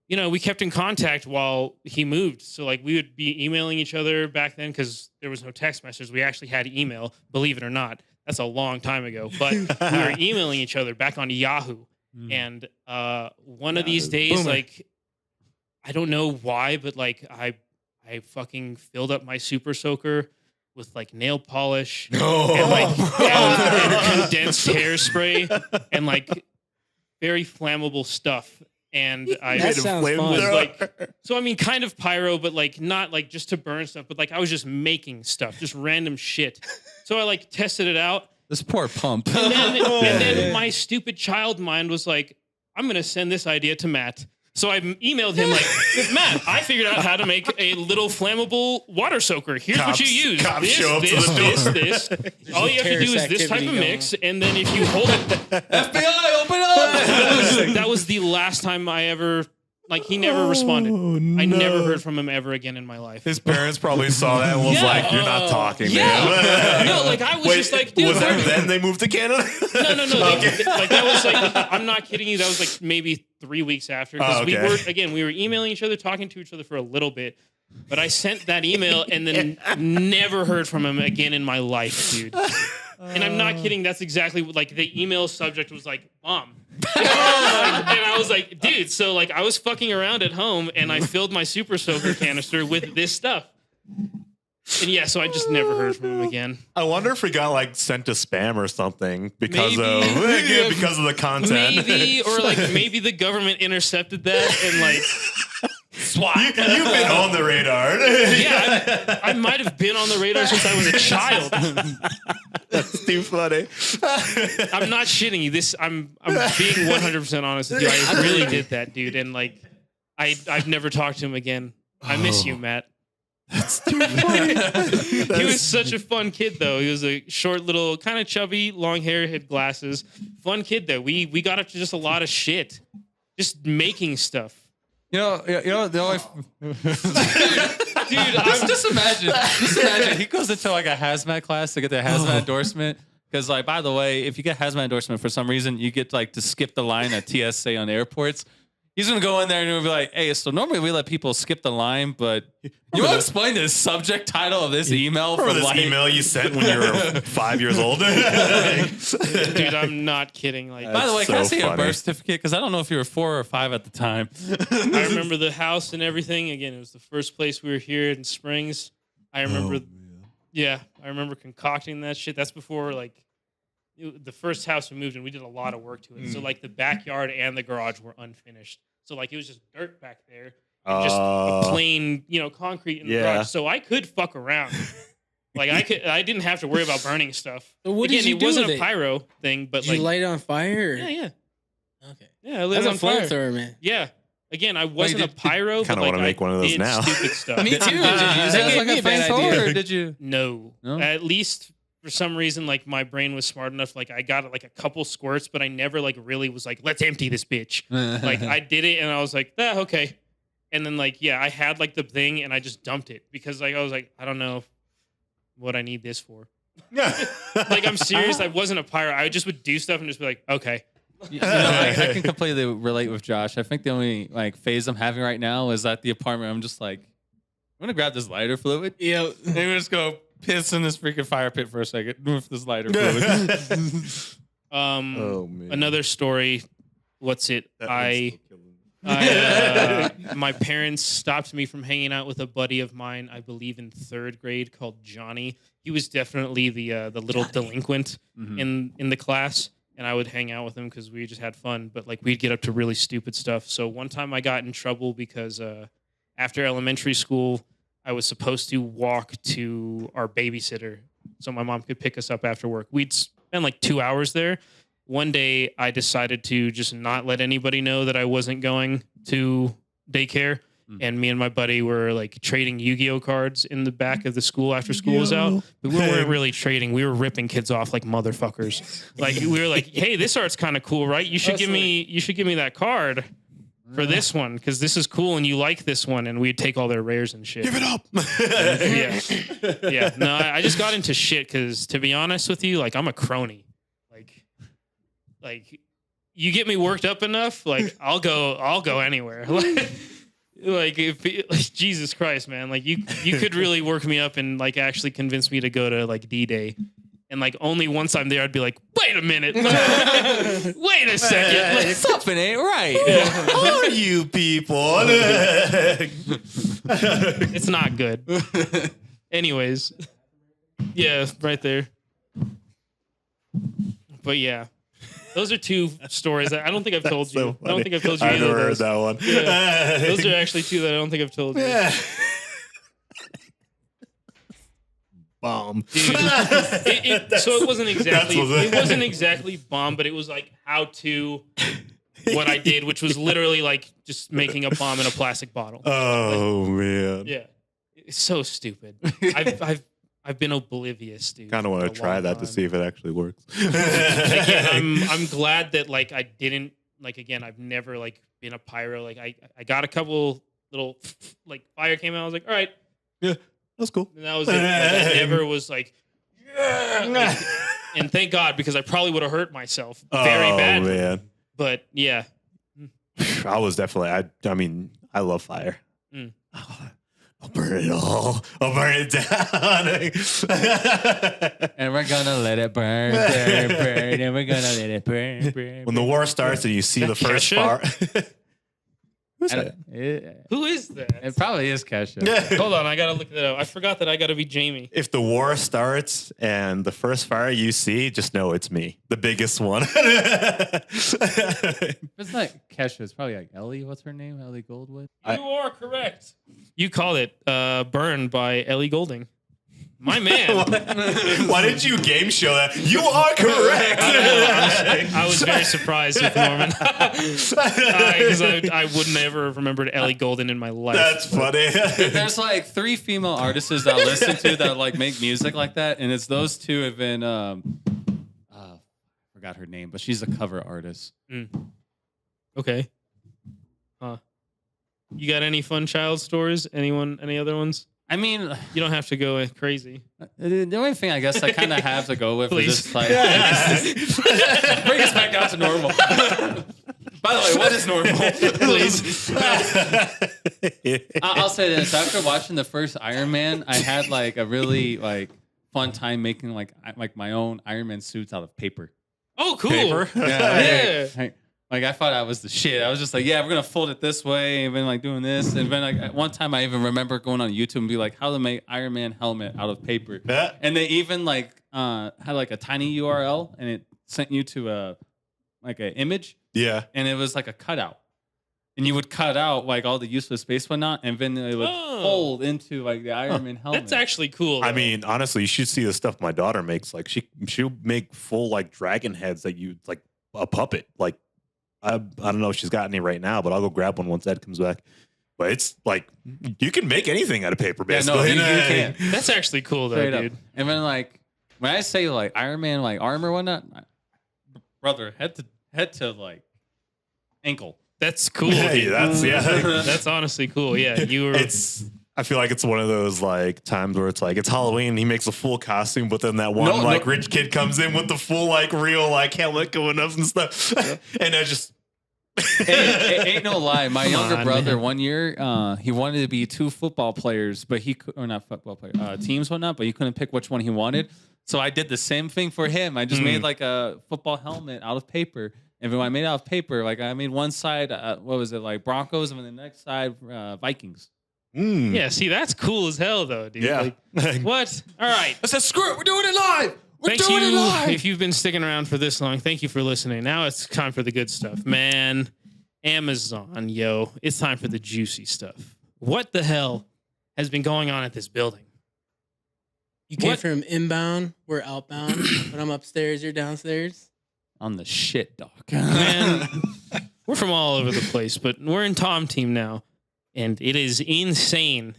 Speaker 2: we kept in contact while he moved. So like we would be emailing each other back then because there was no text message. We actually had email, believe it or not. That's a long time ago. But we were emailing each other back on Yahoo. And one of these days,
Speaker 3: Boomer.
Speaker 2: like, I don't know why, but like I fucking filled up my super soaker with like nail polish and like and condensed hairspray and like very flammable stuff. And I
Speaker 3: That sounds
Speaker 1: flame
Speaker 3: fun.
Speaker 1: it
Speaker 2: was
Speaker 1: up.
Speaker 2: like, so I mean, kind of pyro, but like not like just to burn stuff, but like I was just making stuff, just random shit. So I like tested it out.
Speaker 4: This poor pump.
Speaker 2: And then my stupid child mind was like, I'm going to send this idea to Matt. So I emailed him like, Matt, I figured out how to make a little flammable water soaker. Here's what you use.
Speaker 1: Cops
Speaker 2: This,
Speaker 1: show up to
Speaker 2: this,
Speaker 1: the
Speaker 2: this,
Speaker 1: door.
Speaker 2: this. All you have to do is this type of mix, and then if you hold it,
Speaker 4: FBI, open up!
Speaker 2: that was the last time I ever. Like, he never responded. I never heard from him ever again in my life.
Speaker 1: His parents probably saw that and was
Speaker 2: Yeah.
Speaker 1: like, "You're not talking,
Speaker 2: Yeah.
Speaker 1: man."
Speaker 2: No, like, I was
Speaker 1: Wait,
Speaker 2: just like, dude.
Speaker 1: was that
Speaker 2: we're-
Speaker 1: then they moved to Canada?
Speaker 2: No. Like, that was like, I'm not kidding you. That was like maybe 3 weeks after. Because we were emailing each other, talking to each other for a little bit. But I sent that email and then never heard from him again in my life, dude. And I'm not kidding. That's exactly what, like, the email subject was like, bomb. And I was like, dude, so like I was fucking around at home and I filled my super soaker canister with this stuff. And yeah, so I just never heard from him again.
Speaker 1: I wonder if he got like sent to spam or something because
Speaker 2: Maybe.
Speaker 1: because of the content.
Speaker 2: Maybe, or like maybe the government intercepted that and like swat.
Speaker 1: You've been on the radar.
Speaker 2: Yeah, I might have been on the radar since I was a child.
Speaker 1: That's too funny.
Speaker 2: I'm not shitting you. I'm being 100% honest with you. I really did that, dude. And like, I've never talked to him again. I miss you, Matt.
Speaker 1: That's too funny.
Speaker 2: He was such a fun kid, though. He was a short, little, kind of chubby, long hair, had glasses. Fun kid, though. We got up to just a lot of shit, just making stuff.
Speaker 4: You know, the only
Speaker 2: Dude,
Speaker 4: just imagine he goes into like a hazmat class to get the hazmat endorsement. Because like, by the way, if you get hazmat endorsement for some reason, you get like to skip the line at TSA on airports. He's gonna go in there and he'll be like, "Hey, so normally we let people skip the line, but you want to explain the subject title of this email
Speaker 1: For
Speaker 4: for
Speaker 1: this
Speaker 4: like
Speaker 1: email you sent when you were 5 years old.
Speaker 2: dude, I'm not kidding. Like,
Speaker 4: By the way, can I
Speaker 1: so
Speaker 4: see a
Speaker 1: funny.
Speaker 4: birth certificate? Because I don't know if you were 4 or 5 at the time.
Speaker 2: I remember the house and everything. Again, it was the first place we were here in Springs. I remember, I remember concocting that shit. That's before like the first house we moved in. We did a lot of work to it. So like the backyard and the garage were unfinished. So like it was just dirt back there, and just a plain, concrete in the garage. So I could fuck around. Like I didn't have to worry about burning stuff.
Speaker 3: So what
Speaker 2: Again,
Speaker 3: did you
Speaker 2: it
Speaker 3: do
Speaker 2: wasn't
Speaker 3: with
Speaker 2: a
Speaker 3: it?
Speaker 2: pyro thing, but
Speaker 3: Did you
Speaker 2: like
Speaker 3: light it on fire? Or?
Speaker 2: yeah.
Speaker 3: Okay.
Speaker 2: Yeah, I lit
Speaker 3: That's
Speaker 2: it on
Speaker 3: a
Speaker 2: fire.
Speaker 3: flamethrower, man.
Speaker 2: Yeah. Again, I wasn't a
Speaker 4: did-
Speaker 2: pyro,
Speaker 1: kinda
Speaker 2: but like
Speaker 1: wanna make
Speaker 2: I
Speaker 1: one of those
Speaker 2: did
Speaker 1: now.
Speaker 2: stupid stuff.
Speaker 3: Me too. Did you use
Speaker 4: That
Speaker 3: that
Speaker 4: was
Speaker 3: like
Speaker 4: like
Speaker 3: a
Speaker 4: a
Speaker 3: bad
Speaker 4: flamethrower,
Speaker 3: idea?
Speaker 4: or did you?
Speaker 2: No.
Speaker 4: No?
Speaker 2: At least for some reason, like my brain was smart enough. Like I got like a couple squirts, but I never like really was like, let's empty this bitch. Like I did it and I was like, okay. And then like, yeah, I had like the thing and I just dumped it because like I was like, I don't know what I need this for. Like I'm serious. I wasn't a pyro. I just would do stuff and just be like, okay.
Speaker 4: I can completely relate with Josh. I think the only like phase I'm having right now is at the apartment. I'm just like, I'm gonna grab this lighter fluid.
Speaker 3: Yeah.
Speaker 4: Maybe just go piss in this freaking fire pit for a second with this lighter fluid.
Speaker 1: Oh man.
Speaker 2: Another story. What's it?
Speaker 1: That one's still killing me.
Speaker 2: My parents stopped me from hanging out with a buddy of mine, I believe in 3rd grade, called Johnny. He was definitely the little delinquent in the class, and I would hang out with him because we just had fun. But like we'd get up to really stupid stuff. So one time I got in trouble because after elementary school, I was supposed to walk to our babysitter so my mom could pick us up after work. We'd spend like 2 hours there. One day I decided to just not let anybody know that I wasn't going to daycare. And me and my buddy were like trading Yu-Gi-Oh cards in the back of the school after school was out. But we weren't really trading. We were ripping kids off like motherfuckers. Like we were like, hey, this art's kind of cool, right? You should give me that card for this one because this is cool and you like this one. And we'd take all their rares and shit.
Speaker 1: Give it up.
Speaker 2: Yeah. No, I just got into shit because to be honest with you, like I'm a crony. Like you get me worked up enough, like I'll go anywhere. Like if Jesus Christ, man, like you could really work me up and like actually convince me to go to like D-Day. And like only once I'm there, I'd be like, wait a minute. Wait a second.
Speaker 4: Something ain't right.
Speaker 1: Who are you people?
Speaker 2: It's not good. Anyways. Yeah, right there. But yeah. Those are 2 stories that I don't think I've told you.
Speaker 1: So
Speaker 2: I don't think I've told you
Speaker 1: I've
Speaker 2: either
Speaker 1: never
Speaker 2: of
Speaker 1: heard
Speaker 2: those.
Speaker 1: that one.
Speaker 2: Yeah. Those are actually 2 that I don't think I've told you.
Speaker 1: Yeah. Bomb.
Speaker 2: Dude, so it wasn't exactly bomb, but it was like how to what I did, which was literally like just making a bomb in a plastic bottle.
Speaker 1: Oh man.
Speaker 2: Yeah, it's so stupid. I've been oblivious, dude.
Speaker 1: Kind of want to try that to see if it actually works.
Speaker 2: Again, I'm glad that like I didn't like again. I've never like been a pyro. Like I got a couple little like fire came out. I was like, all right,
Speaker 1: Yeah, that's cool.
Speaker 2: and that was it. Like, I never was like, yeah. Like, and thank God because I probably would have hurt myself very badly.
Speaker 1: Man.
Speaker 2: But yeah,
Speaker 1: I was definitely. I mean, I love fire.
Speaker 2: Mm.
Speaker 1: I'll burn it all. I'll burn it down.
Speaker 4: And we're gonna let it burn, burn, burn, and we're gonna let it burn, burn.
Speaker 1: When the war starts and you see
Speaker 2: Is
Speaker 1: the
Speaker 2: that
Speaker 1: first
Speaker 2: Kesha?
Speaker 1: fire. Who's that?
Speaker 2: who is that?
Speaker 4: It probably is Kesha.
Speaker 2: Hold on, I gotta look that up. I forgot that I gotta be Jamie.
Speaker 1: If the war starts and the first fire you see, just know it's me, the biggest one.
Speaker 4: It's not Kesha. It's probably like Ellie. What's her name? Ellie Goldwood.
Speaker 2: You are correct. You called it "Burn" by Ellie Goulding. My man.
Speaker 1: Why didn't you game show that? You are correct.
Speaker 2: I was very surprised with Norman because I would never have remembered Ellie Goulding in my life.
Speaker 1: That's funny.
Speaker 4: There's like 3 female artists that I listen to that like make music like that, and it's those two have been. Forgot her name, but she's a cover artist.
Speaker 2: Okay. You got any fun child stories? Anyone? Any other ones?
Speaker 4: I mean,
Speaker 2: You don't have to go crazy.
Speaker 4: the only thing I guess I kind of have to go with
Speaker 2: Please.
Speaker 4: is just like bring us back down to normal. By the way, what is normal?
Speaker 2: Please.
Speaker 4: I'll say this: after watching the first Iron Man, I had like a really like fun time making like my own Iron Man suits out of paper.
Speaker 2: Oh, cool.
Speaker 1: Paper?
Speaker 2: Yeah.
Speaker 4: Like I thought I was the shit. I was just like, yeah, we're gonna fold it this way, and then like doing this, and then like at one time I even remember going on YouTube and be like, how to make Iron Man helmet out of paper,
Speaker 1: Yeah.
Speaker 4: and they even like had like a tiny URL, and it sent you to a like an image,
Speaker 1: Yeah.
Speaker 4: and it was like a cutout, and you would cut out like all the useless space whatnot, and then it would fold into like the Iron Man helmet.
Speaker 2: That's actually cool.
Speaker 1: I
Speaker 2: though.
Speaker 1: mean, honestly, you should see the stuff my daughter makes. Like she'll make full like dragon heads that you like a puppet. Like I don't know if she's got any right now, but I'll go grab one once Ed comes back. But it's like you can make anything out of paper,
Speaker 4: Yeah, no,
Speaker 1: basically.
Speaker 4: you can.
Speaker 2: that's actually cool, though,
Speaker 4: Straight up.
Speaker 2: dude.
Speaker 4: And then like when I say like Iron Man like armor whatnot, brother, head to like ankle.
Speaker 2: That's cool.
Speaker 1: Hey,
Speaker 2: dude.
Speaker 1: that's
Speaker 2: That's honestly cool. Yeah, you were.
Speaker 1: I feel like it's one of those like times where it's like it's Halloween and he makes a full costume, but then that one rich kid comes in with the full like real like helmet going up and stuff, and I just
Speaker 4: Ain't no lie. My younger
Speaker 2: on,
Speaker 4: brother,
Speaker 2: man.
Speaker 4: one year, he wanted to be 2 football players, but he could, or not football players, teams, whatnot, but he couldn't pick which one he wanted. So I did the same thing for him. I just made like a football helmet out of paper. And when I made it out of paper, like I made one side, what was it, like Broncos, and then the next side, Vikings.
Speaker 2: Yeah, see, that's cool as hell, though, dude.
Speaker 1: Yeah.
Speaker 2: Like, what? All right.
Speaker 4: I said, screw it, we're doing it live.
Speaker 2: Thank you. If you've been sticking around for this long, thank you for listening. Now it's time for the good stuff. Man, Amazon, yo, it's time for the juicy stuff. What the hell has been going on at this building?
Speaker 3: You came
Speaker 2: What?
Speaker 3: from inbound, we're outbound. When I'm upstairs, you're downstairs.
Speaker 4: On the shit, dog.
Speaker 2: Man, we're from all over the place, but we're in Tom Team now, and it is insane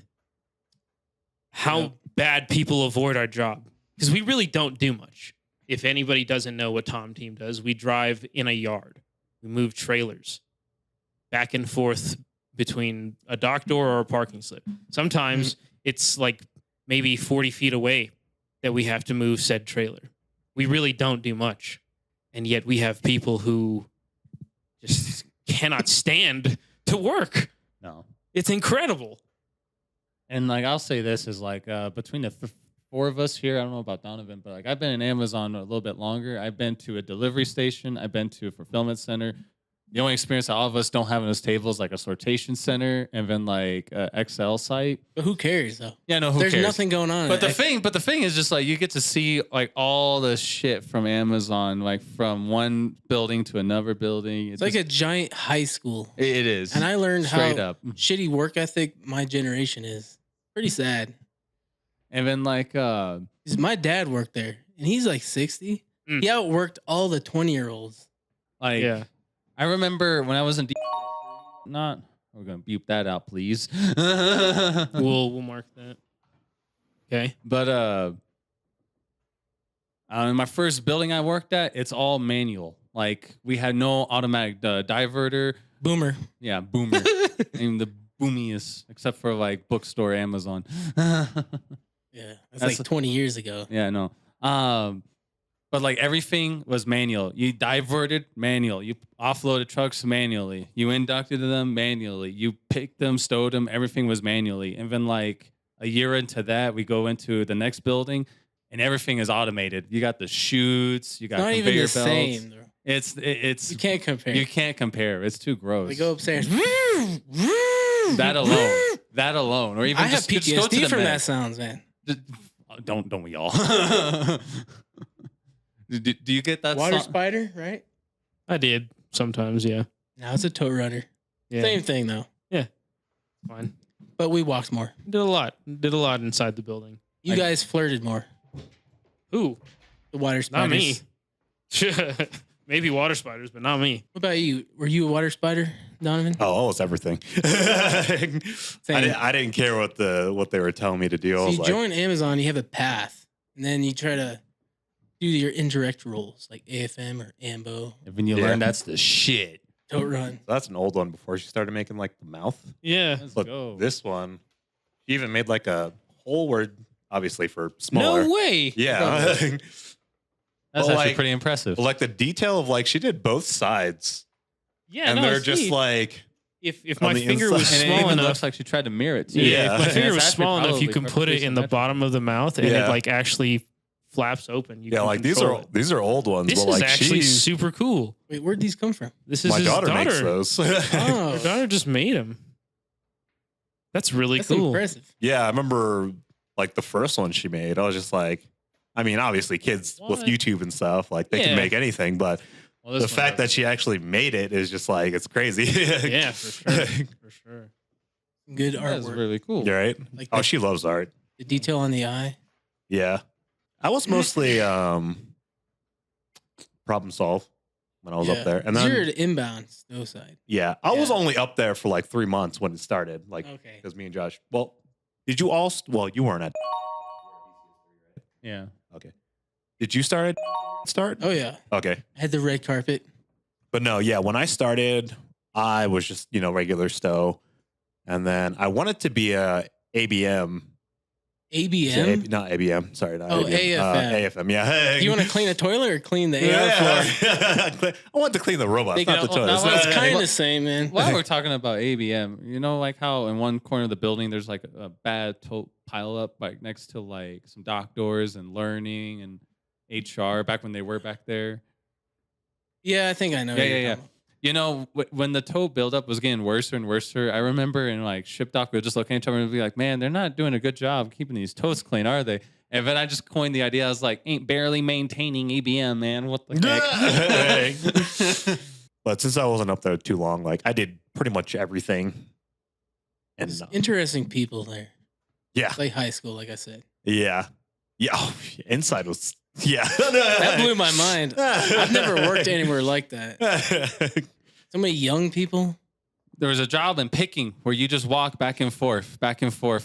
Speaker 2: how bad people avoid our job because we really don't do much. If anybody doesn't know what Tom Team does, we drive in a yard. We move trailers back and forth between a dock door or a parking slip. Sometimes it's like maybe 40 feet away that we have to move said trailer. We really don't do much. And yet we have people who just cannot stand to work.
Speaker 4: No.
Speaker 2: It's incredible.
Speaker 4: And like I'll say this is like between the 4 of us here, I don't know about Donovan, but like I've been in Amazon a little bit longer. I've been to a delivery station. I've been to a fulfillment center. The only experience that all of us don't have in this table is like a sortation center and then like a Excel site.
Speaker 3: But who cares though?
Speaker 4: Yeah, no, who
Speaker 3: There's
Speaker 4: cares?
Speaker 3: nothing going on.
Speaker 4: But the thing is just like you get to see like all the shit from Amazon, like from one building to another building.
Speaker 3: It's like a giant high school.
Speaker 4: It is.
Speaker 3: And I learned
Speaker 4: Straight
Speaker 3: how
Speaker 4: up.
Speaker 3: shitty work ethic my generation is. Pretty sad.
Speaker 4: And then like
Speaker 3: 'Cause my dad worked there and he's like 60.
Speaker 2: Mm.
Speaker 3: He outworked all the 20-year-olds.
Speaker 4: like
Speaker 2: Yeah.
Speaker 4: I remember when I was in not. We're gonna beep that out, please.
Speaker 2: We'll mark that. Okay.
Speaker 4: But in my first building I worked at, it's all manual. Like we had no automatic diverter.
Speaker 3: Boomer.
Speaker 4: Yeah, boomer. And the boomiest, except for like bookstore, Amazon.
Speaker 3: Yeah, that's like 20 years ago.
Speaker 4: Yeah, no. But like everything was manual. You diverted manual. You offloaded trucks manually. You inducted them manually. You picked them, stowed them. Everything was manually. And then like a year into that, we go into the next building, and everything is automated. You got the chutes. You got
Speaker 3: Not
Speaker 4: conveyor
Speaker 3: even the
Speaker 4: belts.
Speaker 3: same. Though.
Speaker 4: It's
Speaker 3: You can't compare.
Speaker 4: you can't compare. It's too gross.
Speaker 3: We go upstairs.
Speaker 4: That alone, or even
Speaker 3: I have
Speaker 4: just go to
Speaker 3: PTSD
Speaker 4: the
Speaker 3: from
Speaker 4: med.
Speaker 3: that sounds, man.
Speaker 4: Don't we all? do you get that
Speaker 3: Water
Speaker 4: song?
Speaker 3: spider, right?
Speaker 2: I did sometimes, yeah.
Speaker 3: Now it's a tow runner.
Speaker 2: Yeah.
Speaker 3: Same thing though.
Speaker 2: Fine.
Speaker 3: But we walked more.
Speaker 2: Did a lot. Did a lot inside the building.
Speaker 3: You guys flirted more.
Speaker 2: Who?
Speaker 3: The water
Speaker 2: Not
Speaker 3: spiders.
Speaker 2: me. Maybe water spiders, but not me.
Speaker 3: What about you? Were you a water spider, Donovan?
Speaker 1: Oh, almost everything. I didn't care what they were telling me to do. I
Speaker 3: So
Speaker 1: was
Speaker 3: you
Speaker 1: like,
Speaker 3: join Amazon, you have a path, and then you try to do your indirect roles like AFM or AMBO,
Speaker 4: And when you
Speaker 1: Yeah.
Speaker 4: learn that's the shit.
Speaker 3: tow run.
Speaker 1: that's an old one before she started making like the mouth.
Speaker 2: Yeah.
Speaker 4: Let's
Speaker 1: But
Speaker 4: go.
Speaker 1: this one, she even made like a whole word, obviously for smaller.
Speaker 2: No way.
Speaker 1: Yeah.
Speaker 4: That's
Speaker 1: Well,
Speaker 4: actually
Speaker 1: like-
Speaker 4: pretty impressive.
Speaker 1: Like the detail of like she did both sides.
Speaker 2: Yeah.
Speaker 1: And
Speaker 2: no,
Speaker 1: they're
Speaker 2: see,
Speaker 1: just like,
Speaker 2: if
Speaker 1: on
Speaker 2: my
Speaker 1: the
Speaker 2: finger was
Speaker 1: inside.
Speaker 4: And it
Speaker 2: small
Speaker 4: even
Speaker 2: enough,
Speaker 4: looks like she tried to mirror it too.
Speaker 1: Yeah.
Speaker 2: if my
Speaker 1: It's
Speaker 2: finger was
Speaker 4: actually
Speaker 2: small enough, you
Speaker 4: probably
Speaker 2: can put it in the
Speaker 4: perfectly
Speaker 2: bottom of the mouth, and
Speaker 1: Yeah.
Speaker 2: it like actually flaps open. You
Speaker 1: yeah,
Speaker 2: can
Speaker 1: like these
Speaker 2: control
Speaker 1: are
Speaker 2: it.
Speaker 1: these are old ones.
Speaker 2: This
Speaker 1: but
Speaker 2: is
Speaker 1: like
Speaker 2: actually
Speaker 1: she,
Speaker 2: super cool.
Speaker 3: Wait, where'd these come from?
Speaker 2: This is
Speaker 1: my
Speaker 2: his
Speaker 1: daughter makes those.
Speaker 3: Oh,
Speaker 2: Her daughter just made him. That's really
Speaker 3: that's
Speaker 2: cool.
Speaker 3: impressive.
Speaker 1: Yeah, I remember like the first one she made. I was just like, I mean, obviously kids with
Speaker 2: What?
Speaker 1: YouTube and stuff, like they
Speaker 2: Yeah.
Speaker 1: can make anything, but
Speaker 4: Well, this
Speaker 1: the
Speaker 4: one
Speaker 1: fact
Speaker 4: does.
Speaker 1: that she actually made it is just like it's crazy.
Speaker 2: Yeah, for sure. For sure.
Speaker 3: Good
Speaker 4: That's
Speaker 3: artwork.
Speaker 4: really cool.
Speaker 1: You're right.
Speaker 3: Like
Speaker 1: Oh,
Speaker 3: the,
Speaker 1: she loves art.
Speaker 3: the detail on the eye.
Speaker 1: Yeah. I was mostly problem solve when I was up there. And
Speaker 3: 'Cause
Speaker 1: then
Speaker 3: you're at inbound snow side.
Speaker 1: yeah, I was
Speaker 3: Yeah.
Speaker 1: only up there for like 3 months when it started. Like
Speaker 3: Okay.
Speaker 1: because me and Josh. Well, did you all well, you weren't at
Speaker 4: Yeah.
Speaker 1: okay. Did you start start?
Speaker 3: Oh yeah.
Speaker 1: Okay.
Speaker 3: I had the red carpet.
Speaker 1: But no, yeah, when I started, I was just, regular stow. And then I wanted to be a ABM.
Speaker 3: ABM.
Speaker 1: Not ABM. Sorry, not
Speaker 3: Oh,
Speaker 1: ABM. AFM, yeah.
Speaker 3: Do you want to clean a toilet or clean the air floor?
Speaker 1: I want to clean the robots,
Speaker 3: Take
Speaker 1: not
Speaker 3: it
Speaker 1: the
Speaker 3: out-
Speaker 1: toilets.
Speaker 3: no, it's kind of the same, man.
Speaker 4: While we're talking about ABM, you know, like how in one corner of the building there's like a bad pile up, like next to like some dock doors and learning and HR back when they were back there.
Speaker 3: Yeah, I think I know.
Speaker 4: Yeah,
Speaker 3: what you're
Speaker 4: yeah, yeah.
Speaker 3: talking about.
Speaker 4: You know, when the tow buildup was getting worse and worse, I remember in like ship dock, we would just look at each other and be like, man, they're not doing a good job keeping these tows clean, are they? And then I just coined the idea. I was like, ain't barely maintaining ABM, man. What the heck?
Speaker 1: But since I wasn't up there too long, like I did pretty much everything. And
Speaker 3: There's interesting people there.
Speaker 1: yeah,
Speaker 3: It's like high school, like I said.
Speaker 1: yeah. Oh, inside was, yeah.
Speaker 3: That blew my mind. I've never worked anywhere like that. So many young people.
Speaker 4: There was a job in picking where you just walk back and forth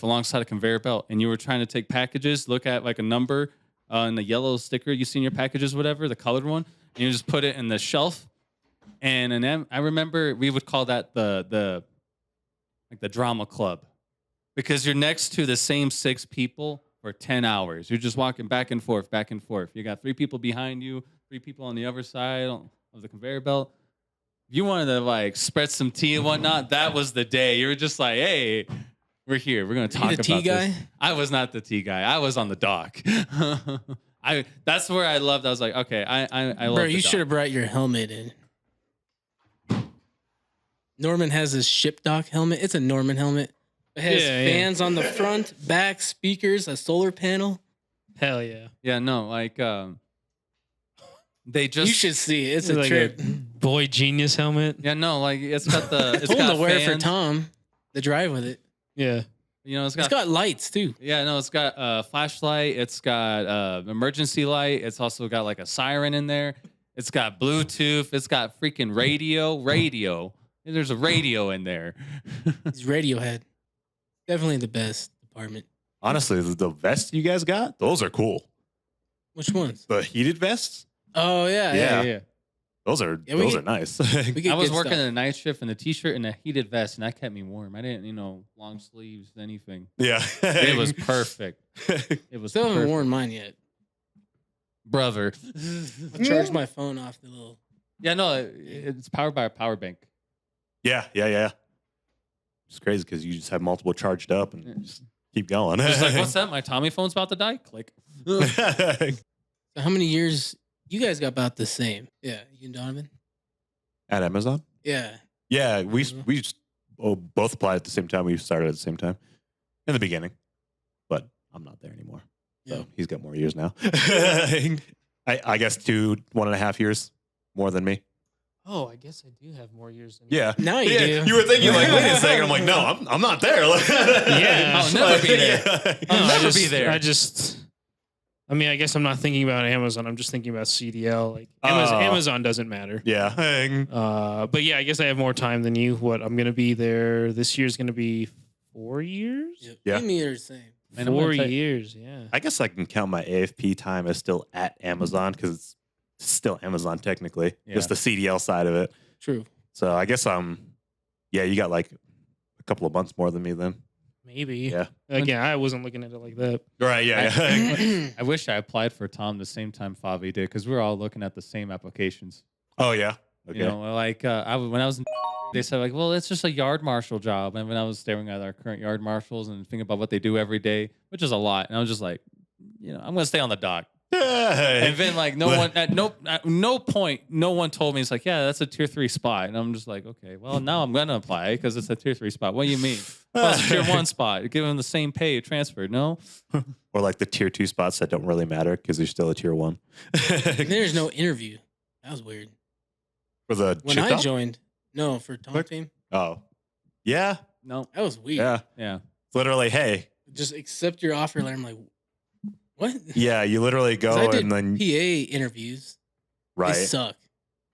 Speaker 4: alongside a conveyor belt, and you were trying to take packages, look at like a number and the yellow sticker you see in your packages, whatever, the colored one, and you just put it in the shelf. And I remember we would call that the drama club, because you're next to the same 6 people for 10 hours. You're just walking back and forth, back and forth. You got 3 people behind you, 3 people on the other side of the conveyor belt. If you wanted to like spread some tea and whatnot, that was the day. You were just like, hey, we're here. We're going to talk
Speaker 3: the
Speaker 4: about
Speaker 3: tea guy?
Speaker 4: this. I was not the tea guy. I was on the dock. That's where I loved. I was like, okay, I love
Speaker 3: Bro,
Speaker 4: the
Speaker 3: you
Speaker 4: dock.
Speaker 3: should have brought your helmet in. Norman has his ship dock helmet. It's a Norman helmet. It has
Speaker 2: Yeah, yeah.
Speaker 3: fans on the front, back, speakers, a solar panel.
Speaker 2: Hell yeah.
Speaker 4: Yeah, no, like they just
Speaker 3: You should see it. It's a
Speaker 2: Like
Speaker 3: trip.
Speaker 2: boy genius helmet.
Speaker 4: Yeah, no, like it's got the it's
Speaker 3: Told him
Speaker 4: got
Speaker 3: to wear it for
Speaker 4: fans.
Speaker 3: Tom to drive with it.
Speaker 2: Yeah.
Speaker 4: You know,
Speaker 3: It's got lights too.
Speaker 4: yeah, no, it's got flashlight. It's got emergency light. It's also got like a siren in there. It's got Bluetooth. It's got freaking radio. There's a radio in there.
Speaker 3: He's Radiohead. Definitely the best department.
Speaker 1: Honestly, the vests you guys got, those are cool.
Speaker 3: Which ones?
Speaker 1: The heated vests,
Speaker 3: Oh yeah,
Speaker 1: Yeah.
Speaker 3: yeah.
Speaker 1: those are
Speaker 3: Yeah, we
Speaker 1: those
Speaker 3: get-
Speaker 1: are nice.
Speaker 3: We get
Speaker 4: I was
Speaker 3: good
Speaker 4: working
Speaker 3: stuff.
Speaker 4: in a night shift in a t-shirt and a heated vest, and that kept me warm. I didn't, long sleeves, anything.
Speaker 1: yeah,
Speaker 4: It was perfect. It was
Speaker 3: Still haven't
Speaker 4: perfect.
Speaker 3: worn mine yet.
Speaker 4: Brother.
Speaker 3: I charged my phone off the little.
Speaker 4: Yeah, no, it's powered by a power bank.
Speaker 1: yeah. It's crazy because you just have multiple charged up and just keep going.
Speaker 4: Just like, what's that? My Tommy phone's about to die? Click.
Speaker 3: So how many years? You guys got about the same. Yeah, you and Donovan.
Speaker 1: At Amazon?
Speaker 3: Yeah.
Speaker 1: Yeah, we
Speaker 3: Mhm.
Speaker 1: we just, both applied at the same time. We started at the same time in the beginning, but I'm not there anymore. So
Speaker 3: Yeah.
Speaker 1: he's got more years now. I guess 1.5 years more than me.
Speaker 2: Oh, I guess I do have more years than you.
Speaker 1: Yeah.
Speaker 3: Now you
Speaker 1: Yeah,
Speaker 3: do.
Speaker 1: you were thinking like, wait a second. I'm like, no, I'm not there.
Speaker 2: Yeah.
Speaker 4: I'll never be there.
Speaker 2: No,
Speaker 4: I'll
Speaker 2: I
Speaker 4: never
Speaker 2: just,
Speaker 4: be there.
Speaker 2: I mean, I guess I'm not thinking about Amazon. I'm just thinking about CDL. Like Amazon doesn't matter.
Speaker 1: Yeah.
Speaker 2: But yeah, I guess I have more time than you. What I'm gonna be there this year's gonna be 4 years.
Speaker 3: Yep.
Speaker 1: Yeah.
Speaker 3: Me and me are the same.
Speaker 4: Man, I'm gonna
Speaker 2: 4
Speaker 4: tell you-
Speaker 2: years. Yeah.
Speaker 1: I guess I can count my AFP time as still at Amazon because it's still Amazon technically.
Speaker 4: Yeah.
Speaker 1: Just the CDL side of it.
Speaker 3: True.
Speaker 1: So I guess yeah, you got like a couple of months more than me then.
Speaker 2: Maybe.
Speaker 1: Yeah.
Speaker 2: Again, I wasn't looking at it like that.
Speaker 1: Right. Yeah.
Speaker 4: I wish I applied for Tom the same time Favi did because we were all looking at the same applications.
Speaker 1: Oh yeah. Okay.
Speaker 4: You know, like when I was in, they said like, well, it's just a yard marshal job. And when I was staring at our current yard marshals and thinking about what they do every day, which is a lot, and I was just like, I'm gonna stay on the dock. And then like no one at no point no one told me it's like, yeah, that's a tier 3 spot, and I'm just like, okay, well now I'm gonna apply because it's a tier 3 spot. What do you mean? Well, it's a tier 1 spot. Give them the same pay transferred. No,
Speaker 1: Or like the tier 2 spots that don't really matter because you're still a tier 1.
Speaker 3: There's no interview. That was weird.
Speaker 1: For the
Speaker 3: When
Speaker 1: chip
Speaker 3: I
Speaker 1: top?
Speaker 3: joined, no, for Tom
Speaker 1: What?
Speaker 3: team,
Speaker 1: Oh. Yeah.
Speaker 4: no,
Speaker 3: that was weird.
Speaker 1: Yeah.
Speaker 4: yeah.
Speaker 1: Literally, hey.
Speaker 3: Just accept your offer letter. I'm like, what?
Speaker 1: Yeah, you literally
Speaker 3: 'Cause
Speaker 1: go
Speaker 3: I did
Speaker 1: and then
Speaker 3: PA interviews. They
Speaker 1: right.
Speaker 3: suck.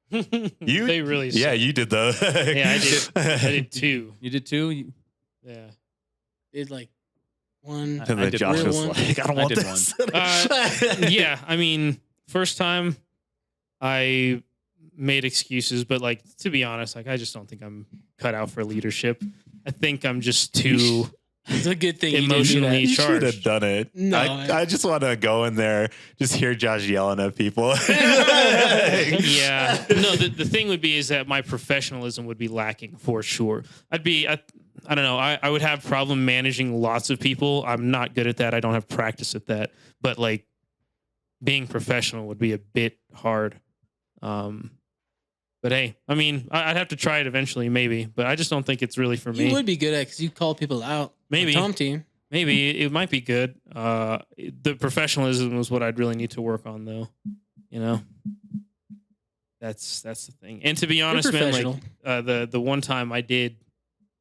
Speaker 1: You
Speaker 2: They really.
Speaker 1: Yeah,
Speaker 2: suck.
Speaker 1: you did the
Speaker 2: Yeah, I did 2.
Speaker 4: You did too.
Speaker 2: Yeah.
Speaker 3: Did like one.
Speaker 1: And
Speaker 4: I
Speaker 1: then
Speaker 4: did
Speaker 1: Josh
Speaker 3: real
Speaker 1: was
Speaker 3: one.
Speaker 1: like, I don't
Speaker 4: I
Speaker 1: want
Speaker 4: did
Speaker 1: this.
Speaker 2: Yeah, I mean, first time I made excuses, but like to be honest, like I just don't think I'm cut out for leadership. I think I'm just too
Speaker 3: It's a good thing you didn't do
Speaker 2: emotionally
Speaker 3: that.
Speaker 1: You should have
Speaker 2: charged.
Speaker 1: done it.
Speaker 3: No,
Speaker 1: I just want to go in there, just hear Josh yelling at people.
Speaker 2: Yeah. No, the thing would be is that my professionalism would be lacking for sure. I don't know. I would have problem managing lots of people. I'm not good at that. I don't have practice at that. But like being professional would be a bit hard. But hey, I mean, I'd have to try it eventually, maybe. But I just don't think it's really for me.
Speaker 3: You would be good at because you call people out.
Speaker 2: Maybe.
Speaker 3: On Tom team.
Speaker 2: Maybe it might be good. The professionalism is what I'd really need to work on, though. You know, that's the thing. And to be honest, man, like the one time I did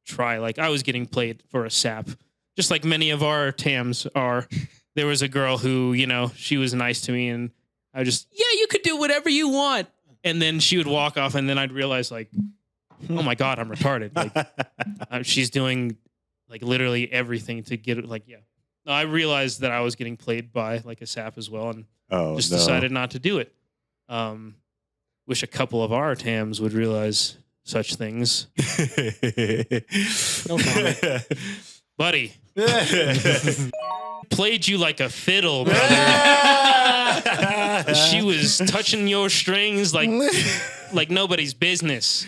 Speaker 2: try, like I was getting played for a sap, just like many of our TAMs are. There was a girl who, she was nice to me, and I just, yeah, you could do whatever you want. And then she would walk off, and then I'd realize, like, oh my God, I'm retarded. Like, she's doing like literally everything to get it. Like, yeah. No, I realized that I was getting played by like a sap as well, and just decided not to do it. Wish a couple of our TAMs would realize such things.
Speaker 3: No comment.
Speaker 2: Buddy, played you like a fiddle, brother. She was touching your strings like nobody's business.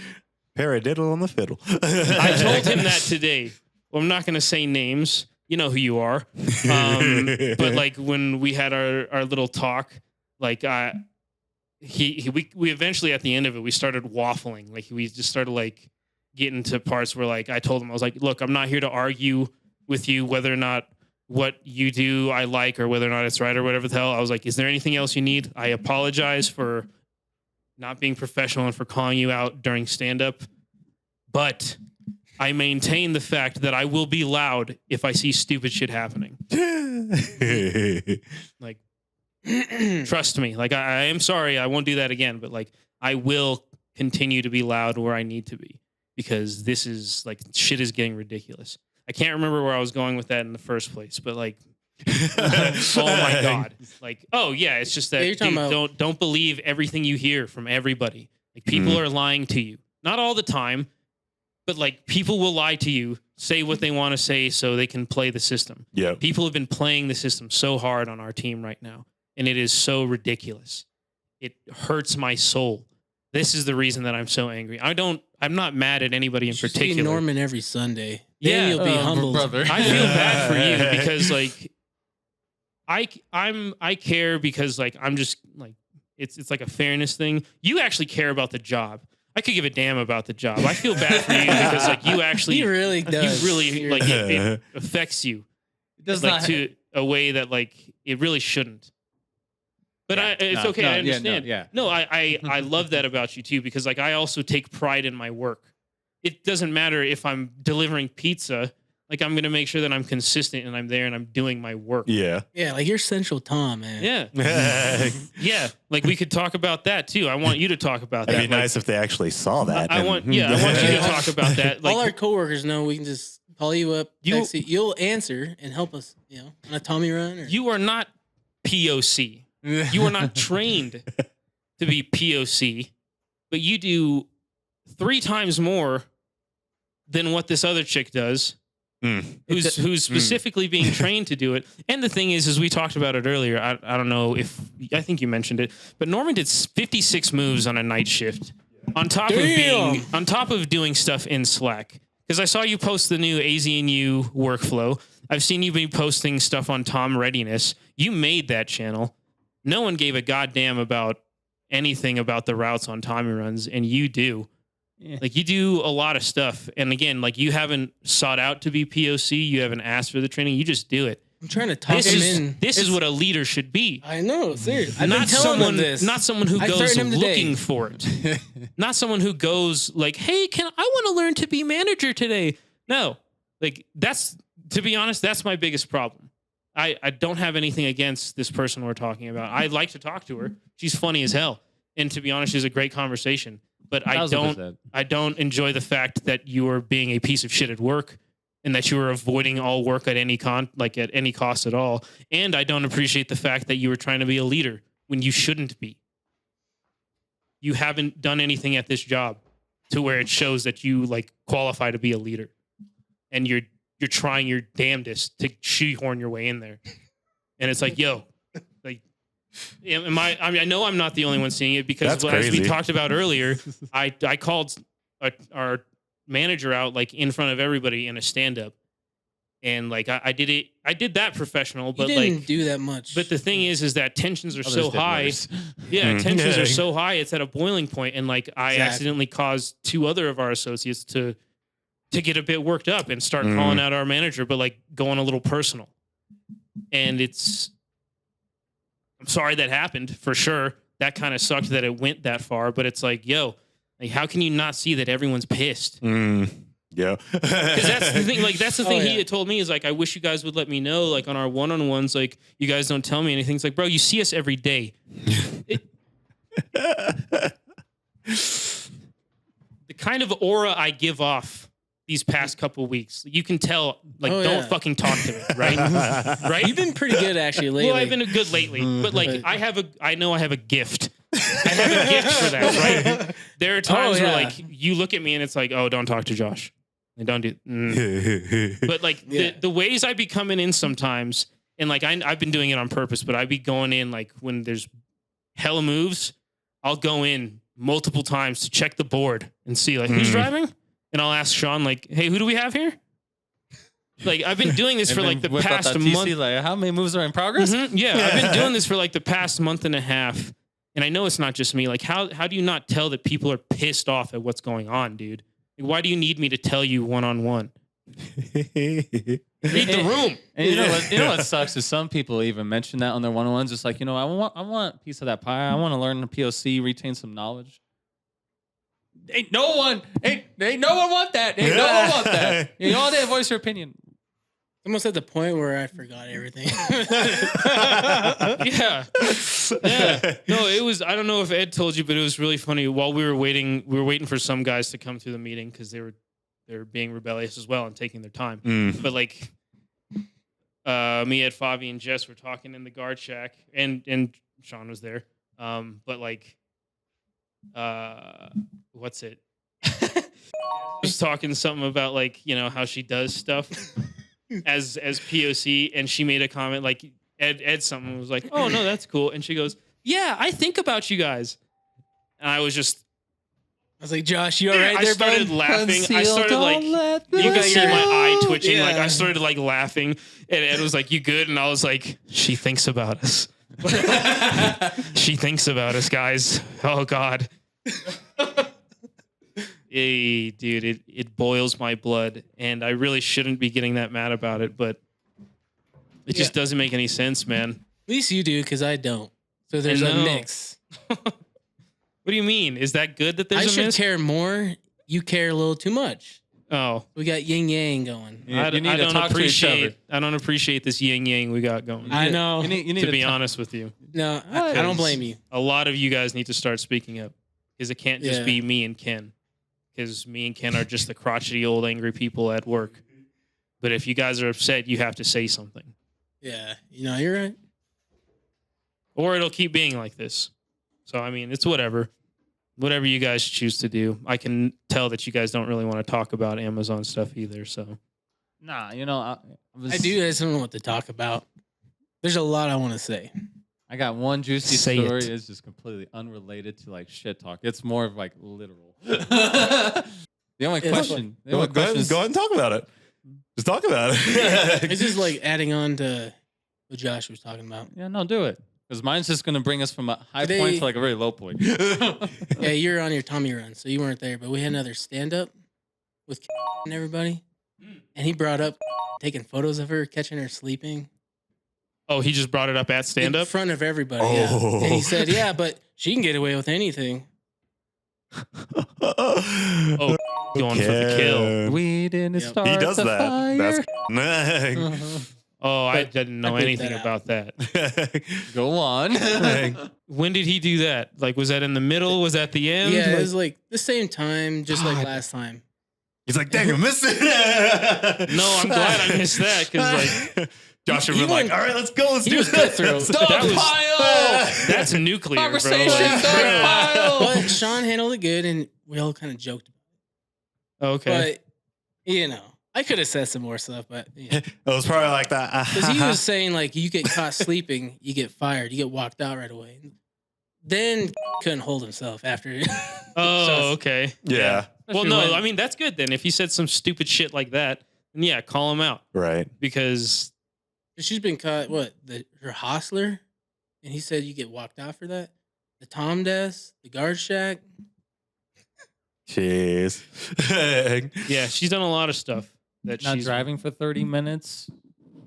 Speaker 1: Paradiddle on the fiddle.
Speaker 2: I told him that today. Well, I'm not going to say names. You know who you are. But like when we had our little talk, like we eventually at the end of it, we started waffling. Like we just started like getting to parts where like I told him, I was like, look, I'm not here to argue with you whether or not what you do I like or whether or not it's right or whatever the hell. I was like, is there anything else you need? I apologize for not being professional and for calling you out during stand-up. But I maintain the fact that I will be loud if I see stupid shit happening. Like, Trust me. Like I am sorry, I won't do that again. But like I will continue to be loud where I need to be because this is like shit is getting ridiculous. I can't remember where I was going with that in the first place, but like, oh my god, like, oh yeah, it's just that
Speaker 3: Yeah, you're talking
Speaker 2: dude,
Speaker 3: about-
Speaker 2: don't believe everything you hear from everybody. Like people are lying to you, not all the time, but like people will lie to you, say what they want to say so they can play the system.
Speaker 1: Yeah.
Speaker 2: People have been playing the system so hard on our team right now, and it is so ridiculous. It hurts my soul. This is the reason that I'm so angry. I'm not mad at anybody in
Speaker 3: You should see
Speaker 2: particular.
Speaker 3: Norman every Sunday.
Speaker 2: Yeah,
Speaker 3: Then you'll be humbled.
Speaker 4: brother.
Speaker 2: I feel bad for you because like I care because like I'm just like it's like a fairness thing. You actually care about the job. I could give a damn about the job. I feel bad for you because like you actually
Speaker 3: He really does.
Speaker 2: you really like it affects you
Speaker 4: It does
Speaker 2: like
Speaker 4: not.
Speaker 2: to a way that like it really shouldn't. But it's okay. I understand. No, I love that about you too because like I also take pride in my work. It doesn't matter if I'm delivering pizza. Like I'm gonna make sure that I'm consistent and I'm there and I'm doing my work.
Speaker 1: Yeah.
Speaker 3: Yeah, like you're Central Tom, man.
Speaker 2: Yeah. Yeah. Like we could talk about that too. I want you to talk about that.
Speaker 1: It'd be
Speaker 2: Like,
Speaker 1: nice if they actually saw that.
Speaker 2: I want you to talk about that. Like
Speaker 3: All our coworkers know we can just call you up,
Speaker 2: You-
Speaker 3: text you. You'll answer and help us, on a Tommy run. Or,
Speaker 2: you are not POC. You are not trained to be POC, but you do 3 times more than what this other chick does. Who's specifically being trained to do it. And the thing is we talked about it earlier. I don't know if I think you mentioned it, but Norman did 56 moves on a night shift on top of doing stuff in Slack. Because I saw you post the new AZ&U workflow. I've seen you be posting stuff on Tom Readiness. You made that channel. No one gave a goddamn about anything about the routes on Tommy runs, and you do.
Speaker 4: Yeah.
Speaker 2: Like you do a lot of stuff. And again, like you haven't sought out to be POC. You haven't asked for the training. You just do it.
Speaker 3: I'm trying to talk
Speaker 2: This
Speaker 3: him
Speaker 2: is
Speaker 3: in.
Speaker 2: this is what a leader should be.
Speaker 3: I know, seriously. I've
Speaker 2: Not
Speaker 3: been telling
Speaker 2: someone,
Speaker 3: him this.
Speaker 2: not someone who
Speaker 3: I
Speaker 2: goes
Speaker 3: threatened him today.
Speaker 2: looking for it. Not someone who goes like, "Hey, I want to learn to be manager today." No, like that's to be honest, that's my biggest problem. I don't have anything against this person we're talking about. I like to talk to her. She's funny as hell, and to be honest, she's a great conversation. But I
Speaker 4: 1000%.
Speaker 2: don't enjoy the fact that you are being a piece of shit at work and that you are avoiding all work at any at any cost at all. And I don't appreciate the fact that you were trying to be a leader when you shouldn't be. You haven't done anything at this job to where it shows that you like qualify to be a leader. And you're trying your damnedest to shoehorn your way in there. And it's like, yo, like I know I'm not the only one seeing it because
Speaker 1: That's
Speaker 2: as we
Speaker 1: crazy.
Speaker 2: talked about earlier, I called our manager out like in front of everybody in a stand up, and like I did that professional,
Speaker 3: You
Speaker 2: but
Speaker 3: didn't
Speaker 2: like
Speaker 3: do that much.
Speaker 2: but the thing is that tensions are
Speaker 4: Others
Speaker 2: so
Speaker 4: did
Speaker 2: high.
Speaker 4: worse.
Speaker 2: Yeah,
Speaker 1: Mhm.
Speaker 2: tensions
Speaker 1: Yeah.
Speaker 2: are so high. It's at a boiling point, and like I
Speaker 3: Exactly.
Speaker 2: accidentally caused 2 other of our associates to get a bit worked up and start
Speaker 1: Mm.
Speaker 2: calling out our manager, but like going a little personal. And I'm sorry that happened for sure. That kind of sucked that it went that far, but it's like, yo, like how can you not see that everyone's pissed?
Speaker 1: Yeah.
Speaker 2: Because that's the thing. Like that's the
Speaker 3: Oh,
Speaker 2: thing he
Speaker 3: yeah.
Speaker 2: had told me is like, I wish you guys would let me know. Like on our one-on-ones, like you guys don't tell me anything. It's like, bro, you see us every day. The kind of aura I give off these past couple weeks, you can tell. Like,
Speaker 3: Oh,
Speaker 2: don't
Speaker 3: yeah.
Speaker 2: fucking talk to me, right? Right?
Speaker 3: You've been pretty good actually lately.
Speaker 2: Well, I've been good lately, but like I know I have a gift. I have a gift for that, right? There are times where
Speaker 3: yeah.
Speaker 2: like you look at me and it's like, oh, don't talk to Josh. And don't do. But like
Speaker 3: Yeah.
Speaker 2: the ways I be coming in sometimes, and like I've been doing it on purpose, but I be going in like when there's hella moves, I'll go in multiple times to check the board and see like who's driving, and I'll ask Sean like, hey, who do we have here? Like I've been doing this
Speaker 4: And
Speaker 2: for
Speaker 4: then
Speaker 2: like the
Speaker 4: whip out
Speaker 2: past
Speaker 4: that
Speaker 2: month.
Speaker 4: TC, like, how many moves are in progress?
Speaker 2: Mhm, yeah, I've been doing this for like the past month and a half, and I know it's not just me. Like, how do you not tell that people are pissed off at what's going on, dude? Like, why do you need me to tell you one-on-one? Read the room.
Speaker 4: And you know what? You know what sucks is some people even mention that on their one-on-ones. It's like, I want a piece of that pie. I want to learn the POC, retain some knowledge. Ain't no one want that. Ain't no one want that. You all didn't voice your opinion.
Speaker 3: Almost at the point where I forgot everything.
Speaker 2: Yeah. Yeah. No, it was, I don't know if Ed told you, but it was really funny. While we were waiting for some guys to come to the meeting because they were being rebellious as well and taking their time.
Speaker 1: Mm.
Speaker 2: But like me, Ed, Favi, and Jess were talking in the guard shack, and Sean was there. But like what's it? Was talking something about like, you know, how she does stuff as POC, and she made a comment like Ed something was like, "Oh no, that's cool," and she goes, "Yeah, I think about you guys," and I was just,
Speaker 3: I was like, Josh, you all right
Speaker 2: I
Speaker 3: there,
Speaker 2: started
Speaker 3: bud?
Speaker 2: laughing. I started like, you could see my eye twitching.
Speaker 3: Yeah.
Speaker 2: Like I started like laughing, and Ed was like, "You good?" And I was like, "She thinks about us. She thinks about us, guys. Oh God." Hey, dude, it boils my blood, and I really shouldn't be getting that mad about it, but it just doesn't make any sense, man.
Speaker 3: At least you do, because I don't. So there's a
Speaker 2: know.
Speaker 3: mix.
Speaker 2: What do you mean? Is that good that there's
Speaker 3: I
Speaker 2: a
Speaker 3: should
Speaker 2: miss?
Speaker 3: care more. You care a little too much.
Speaker 2: Oh,
Speaker 3: We got yin yang going.
Speaker 4: Yeah, you need to
Speaker 2: don't
Speaker 4: talk to each other.
Speaker 2: appreciate. I don't appreciate this yin yang we got going.
Speaker 3: I know.
Speaker 4: You need
Speaker 2: To be
Speaker 4: talk-
Speaker 2: honest with you,
Speaker 3: No, I don't blame you.
Speaker 2: a lot of you guys need to start speaking up because it can't just
Speaker 3: Yeah.
Speaker 2: be me and Ken. Because me and Ken are just the crotchety old angry people at work. But if you guys are upset, you have to say something,
Speaker 3: Yeah, you're right.
Speaker 2: or it'll keep being like this. So I mean, it's whatever you guys choose to do. I can tell that you guys don't really want to talk about Amazon stuff either. So
Speaker 4: Nah, you know, I
Speaker 3: I do. I just don't know what to talk about. There's a lot I want to say.
Speaker 4: I got one juicy
Speaker 2: Say
Speaker 4: story.
Speaker 2: it.
Speaker 4: It's just completely unrelated to like shit talk. It's more of like literal. The only
Speaker 3: It's
Speaker 4: question. The
Speaker 1: Go
Speaker 4: only
Speaker 1: ahead,
Speaker 4: question is,
Speaker 1: go ahead and talk about it. Just talk about
Speaker 3: It's
Speaker 1: it.
Speaker 3: just like adding on to what Josh was talking about.
Speaker 4: yeah, no, do it. Because mine's just gonna bring us from a high
Speaker 3: Today-
Speaker 4: point to like a very low point.
Speaker 3: Yeah, you're on your Tommy run, so you weren't there, but we had another stand up with and everybody, and he brought up taking photos of her, catching her sleeping.
Speaker 2: oh, he just brought it up at stand
Speaker 3: in
Speaker 2: up.
Speaker 3: front of everybody.
Speaker 1: Oh.
Speaker 3: Yeah. And he said, "Yeah, but she can get away with anything."
Speaker 2: Oh, going for the kill.
Speaker 4: We didn't
Speaker 3: Yep.
Speaker 4: start
Speaker 1: He does
Speaker 4: the
Speaker 1: that.
Speaker 4: fire.
Speaker 1: That's
Speaker 3: Uh-huh.
Speaker 2: Oh, I
Speaker 3: But
Speaker 2: didn't know
Speaker 3: I beeped
Speaker 2: anything
Speaker 3: that out.
Speaker 2: about that.
Speaker 4: Go on.
Speaker 2: When did he do that? Like, was that in the middle? Was that the end?
Speaker 3: Yeah, it
Speaker 2: Like-
Speaker 3: was like the same time, just like
Speaker 2: God.
Speaker 3: last time.
Speaker 1: He's like, dang, I missed it.
Speaker 2: No, I'm glad I missed that because like
Speaker 1: Josh would
Speaker 3: He
Speaker 1: be like,
Speaker 3: went-
Speaker 1: all right, let's go. Let's
Speaker 3: he
Speaker 1: do
Speaker 3: was
Speaker 1: this.
Speaker 3: cutthroat.
Speaker 2: that was
Speaker 4: Pile!
Speaker 2: that's nuclear, bro.
Speaker 4: Conversation
Speaker 2: Like,
Speaker 4: dog
Speaker 2: bro.
Speaker 4: pile!
Speaker 3: But Sean handled it good, and we all kind of joked.
Speaker 2: Okay.
Speaker 3: But I could have said some more stuff, but
Speaker 1: It was probably like that.
Speaker 3: because he was saying like, you get caught sleeping, you get fired, you get walked out right away. Then couldn't hold himself after.
Speaker 2: Oh, okay.
Speaker 1: yeah,
Speaker 2: Well,
Speaker 3: Especially
Speaker 2: no,
Speaker 3: when-
Speaker 2: I mean that's good then. If he said some stupid shit like that, then yeah, call him out
Speaker 1: right.
Speaker 2: because
Speaker 3: She's been caught. Her hostler, and he said you get walked out for that. The Tom desk, the guard shack.
Speaker 1: Jeez.
Speaker 2: yeah, she's done a lot of stuff that
Speaker 4: Not
Speaker 2: she's
Speaker 4: driving for 30 minutes,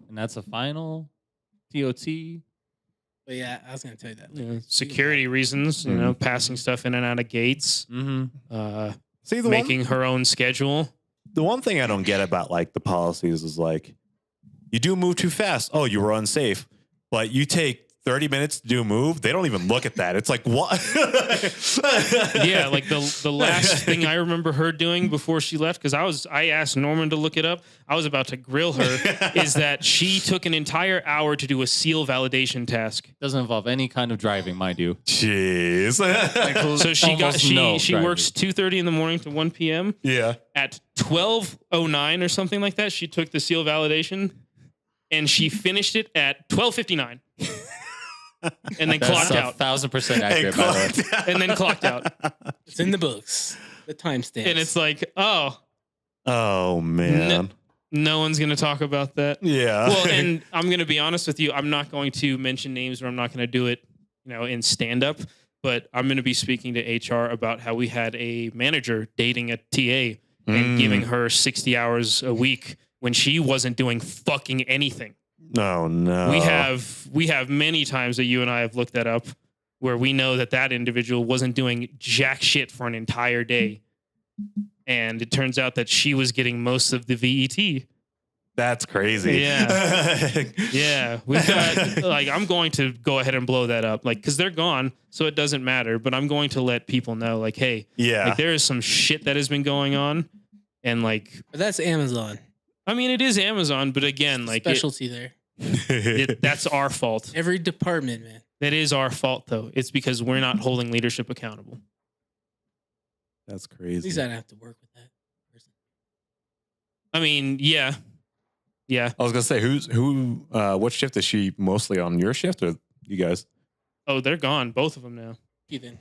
Speaker 4: and that's a final. TOT.
Speaker 3: But yeah, I was gonna tell you that.
Speaker 2: you know, security reasons, you know, passing stuff in and out of gates,
Speaker 4: Mm-hmm.
Speaker 1: See, the
Speaker 2: making her own schedule.
Speaker 1: the one thing I don't get about like the policies is like, you do move too fast. Oh, you were unsafe. But you take 30 minutes to do a move. They don't even look at that. It's like, what?
Speaker 2: Yeah, like the last thing I remember her doing before she left, because I asked Norman to look it up. I was about to grill her. Is that she took an entire hour to do a seal validation task.
Speaker 4: Doesn't involve any kind of driving, mind you.
Speaker 1: Jeez.
Speaker 2: So she got
Speaker 4: Almost no
Speaker 2: she
Speaker 4: driving.
Speaker 2: works 2:30 in the morning to 1 p.m.
Speaker 1: Yeah.
Speaker 2: At 12:09 or something like that. She took the seal validation, and she finished it at 12:59, and then clocked
Speaker 4: That's
Speaker 2: out.
Speaker 4: 1,000% accurate, by the way.
Speaker 2: And then clocked out.
Speaker 3: It's in the books. The timestamp.
Speaker 2: And it's like, oh,
Speaker 1: Oh man.
Speaker 2: no one's gonna talk about that.
Speaker 1: Yeah.
Speaker 2: Well, and I'm going to be honest with you. I'm not going to mention names, or I'm not going to do it, in stand up. But I'm going to be speaking to HR about how we had a manager dating a TA and giving her 60 hours a week when she wasn't doing fucking anything.
Speaker 1: Oh no.
Speaker 2: We have many times that you and I have looked that up where we know that individual wasn't doing jack shit for an entire day. And it turns out that she was getting most of the VET.
Speaker 1: That's crazy.
Speaker 2: Yeah. Yeah, we've got like I'm going to go ahead and blow that up, like because they're gone, so it doesn't matter. But I'm going to let people know, like, hey,
Speaker 1: Yeah.
Speaker 2: like there is some shit that has been going on, and like
Speaker 3: But that's Amazon.
Speaker 2: I mean, it is Amazon, but again, like
Speaker 3: Specialty there.
Speaker 2: that's our fault.
Speaker 3: Every department, man.
Speaker 2: That is our fault, though. It's because we're not holding leadership accountable.
Speaker 1: That's
Speaker 3: At least
Speaker 1: crazy.
Speaker 3: I don't have to work with that person.
Speaker 2: I mean, yeah.
Speaker 1: I was gonna say, what shift is she mostly on? Your shift or you guys?
Speaker 2: Oh, they're gone, both of them now.
Speaker 3: Ethan.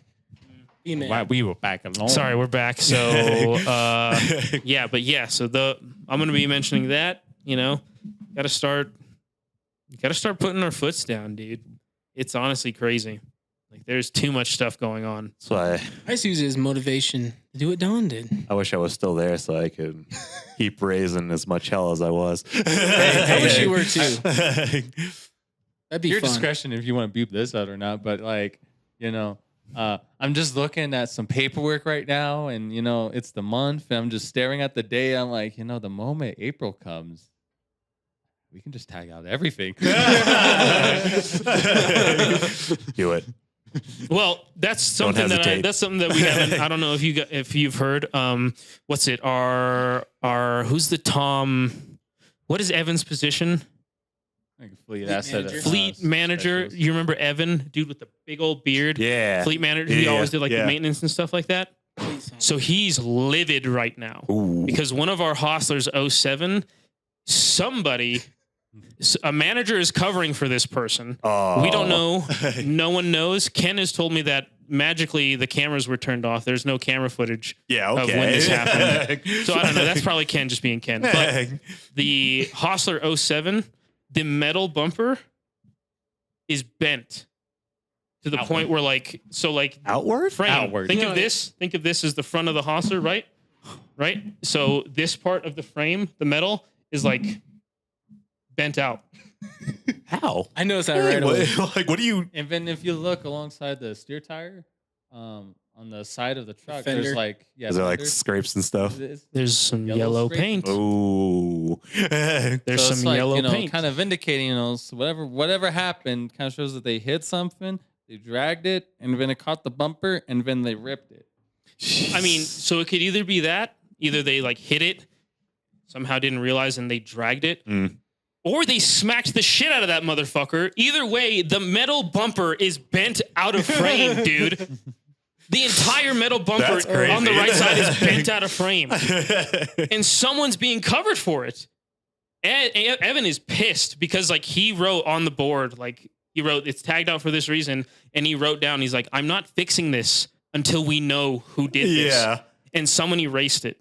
Speaker 3: E-man.
Speaker 4: Why we were back alone.
Speaker 2: Sorry, we're back. So, so I'm going to be mentioning that, got to start putting our foots down, dude. It's honestly crazy. Like there's too much stuff going on.
Speaker 1: So
Speaker 3: I just use it as motivation to do what Don did.
Speaker 1: I wish I was still there so I could keep raising as much hell as I was.
Speaker 3: I wish you were too. That'd be
Speaker 4: Your
Speaker 3: fun.
Speaker 4: discretion if you want to beep this out or not. But like, I'm just looking at some paperwork right now, and it's the month, and I'm just staring at the day. I'm like, the moment April comes, we can just tag out everything.
Speaker 1: Do it.
Speaker 2: Well, that's something that we haven't. I don't know if you've heard. What's it? Our who's the Tom? What is Evan's position?
Speaker 4: Like fleet
Speaker 3: manager.
Speaker 2: Fleet manager.
Speaker 4: specialist.
Speaker 2: You remember Evan, dude with the big old beard?
Speaker 1: Yeah.
Speaker 2: Fleet manager. He
Speaker 1: Yeah,
Speaker 2: always did like
Speaker 1: yeah.
Speaker 2: the maintenance and stuff like that. So he's livid right now
Speaker 1: Ooh.
Speaker 2: because one of our hostlers 07, a manager is covering for this person.
Speaker 1: Oh.
Speaker 2: We don't know. No one knows. Ken has told me that magically the cameras were turned off. There's no camera footage
Speaker 1: Yeah,
Speaker 2: of
Speaker 1: okay.
Speaker 2: when this happened. So I don't know. That's probably Ken just being Ken. But the Hostler 07, the metal bumper is bent to the point where
Speaker 1: Outward?
Speaker 2: frame.
Speaker 4: Outward.
Speaker 2: Think of this. Think of this as the front of the Hostler, right? Right. So this part of the frame, the metal, is like bent out.
Speaker 1: How?
Speaker 3: I noticed that right away.
Speaker 1: What do you?
Speaker 4: And then if you look alongside the steer tire, on the side of the truck,
Speaker 3: Fender.
Speaker 4: there's like
Speaker 1: Is there like
Speaker 4: fenders.
Speaker 1: scrapes and stuff?
Speaker 2: There's some
Speaker 4: Yellow
Speaker 2: yellow
Speaker 4: scrape?
Speaker 2: paint.
Speaker 1: Oh.
Speaker 2: There's
Speaker 4: So it's
Speaker 2: some
Speaker 4: like,
Speaker 2: yellow paint.
Speaker 4: kind of indicating, so whatever happened, kind of shows that they hit something, they dragged it, and then it caught the bumper, and then they ripped it.
Speaker 2: I mean, so it could either be that, either they like hit it, somehow didn't realize and they dragged it, or they smacked the shit out of that motherfucker. Either way, the metal bumper is bent out of frame, dude. The entire metal bumper
Speaker 1: That's crazy.
Speaker 2: on the right side is bent out of frame, and someone's being covered for it. Evan is pissed because like he wrote on the board, like he wrote, it's tagged out for this reason, and he wrote down, he's like, I'm not fixing this until we know who did this.
Speaker 1: Yeah.
Speaker 2: And someone erased it.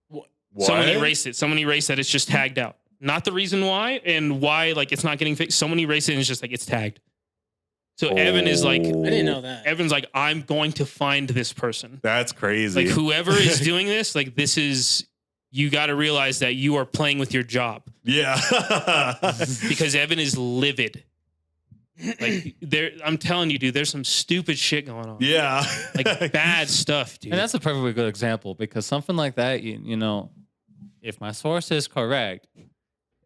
Speaker 1: What?
Speaker 2: Someone erased it. Someone erased that it's just tagged out. Not the reason why and why like it's not getting fixed. Someone erased it and it's just like it's tagged. So Evan is like,
Speaker 3: I didn't know that.
Speaker 2: Evan's like, I'm going to find this person.
Speaker 1: That's crazy.
Speaker 2: Like whoever is doing this, like this is, you got to realize that you are playing with your job
Speaker 1: Yeah.
Speaker 2: because Evan is livid. Like I'm telling you, dude, there's some stupid shit going on.
Speaker 1: Yeah.
Speaker 2: Like bad stuff, dude.
Speaker 4: And that's a perfectly good example because something like that, if my source is correct,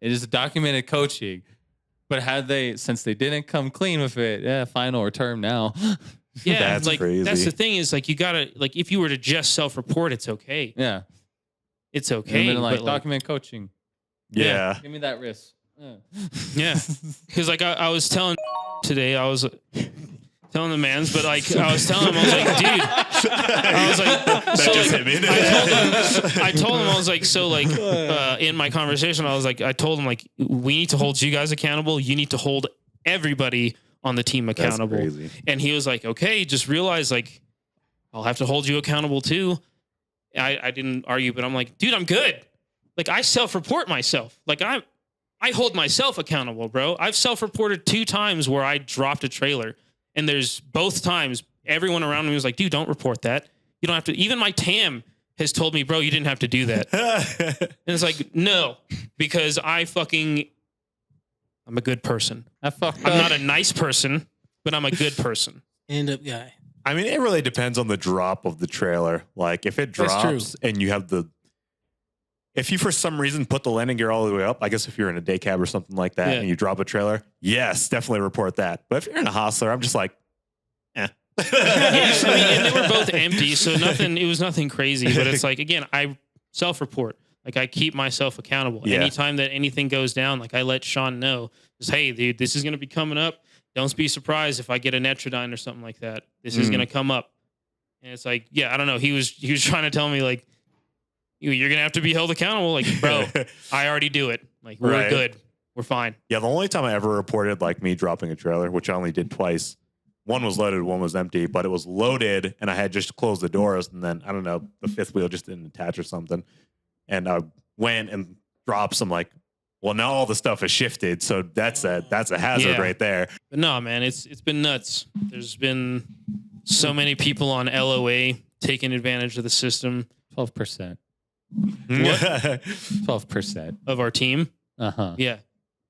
Speaker 4: it is documented coaching. But since they didn't come clean with it, final or term now.
Speaker 2: Yeah,
Speaker 1: That's
Speaker 2: like
Speaker 1: crazy.
Speaker 2: that's the thing is like you gotta like if you were to just self-report, it's okay.
Speaker 4: Yeah.
Speaker 2: It's okay.
Speaker 4: And then like
Speaker 2: but,
Speaker 4: document coaching.
Speaker 1: Yeah.
Speaker 4: Give me that risk.
Speaker 2: yeah, because like I was telling today, I was telling the mans, but like I was telling him, I was like, dude, I was like,
Speaker 1: That
Speaker 2: so
Speaker 1: just
Speaker 2: like,
Speaker 1: hit me.
Speaker 2: I told him, I was like, so like in my conversation, I told him like we need to hold you guys accountable. You need to hold everybody on the team
Speaker 1: That's
Speaker 2: accountable.
Speaker 1: crazy.
Speaker 2: And he was like, okay, just realize like I'll have to hold you accountable too. I didn't argue, but I'm like, dude, I'm good. Like I self-report myself. Like I hold myself accountable, bro. I've self-reported 2 times where I dropped a trailer, and there's both times everyone around me was like, dude, don't report that. You don't have to. Even my TAM has told me, bro, you didn't have to do that. And it's like, no, because I'm a good person.
Speaker 4: I fucked
Speaker 2: I'm
Speaker 4: up.
Speaker 2: not a nice person, but I'm a good person.
Speaker 3: End up guy.
Speaker 1: I mean, it really depends on the drop of the trailer. Like if it
Speaker 3: That's true.
Speaker 1: drops and you have the if you for some reason put the landing gear all the way up, I guess if you're in a day cab or something like that and you drop a trailer, yes, definitely report that. But if you're in a hostler, I'm just like, eh.
Speaker 2: Yeah, I mean, and they were both empty, so it was nothing crazy. But it's like, again, I self-report. Like, I keep myself accountable.
Speaker 1: Yeah.
Speaker 2: Anytime that anything goes down, like, I let Sean know, just, hey, dude, this is going to be coming up. Don't be surprised if I get a Netrodyne or something like that. This is going to come up. And it's like, yeah, I don't know. He was trying to tell me, like, you're going to have to be held accountable. Like, bro, I already do it. Like, we're good. We're fine.
Speaker 1: Yeah, the only time I ever reported like me dropping a trailer, which I only did twice, one was loaded, one was empty, but it was loaded and I had just closed the doors. And then, I don't know, the fifth wheel just didn't attach or something. And I went and dropped some like, well, now all the stuff is shifted. So that's a hazard right there.
Speaker 2: But no, man, it's been nuts. There's been so many people on LOA taking advantage of the system.
Speaker 4: 12%.
Speaker 2: What?
Speaker 4: 12%
Speaker 2: Of our team. Yeah.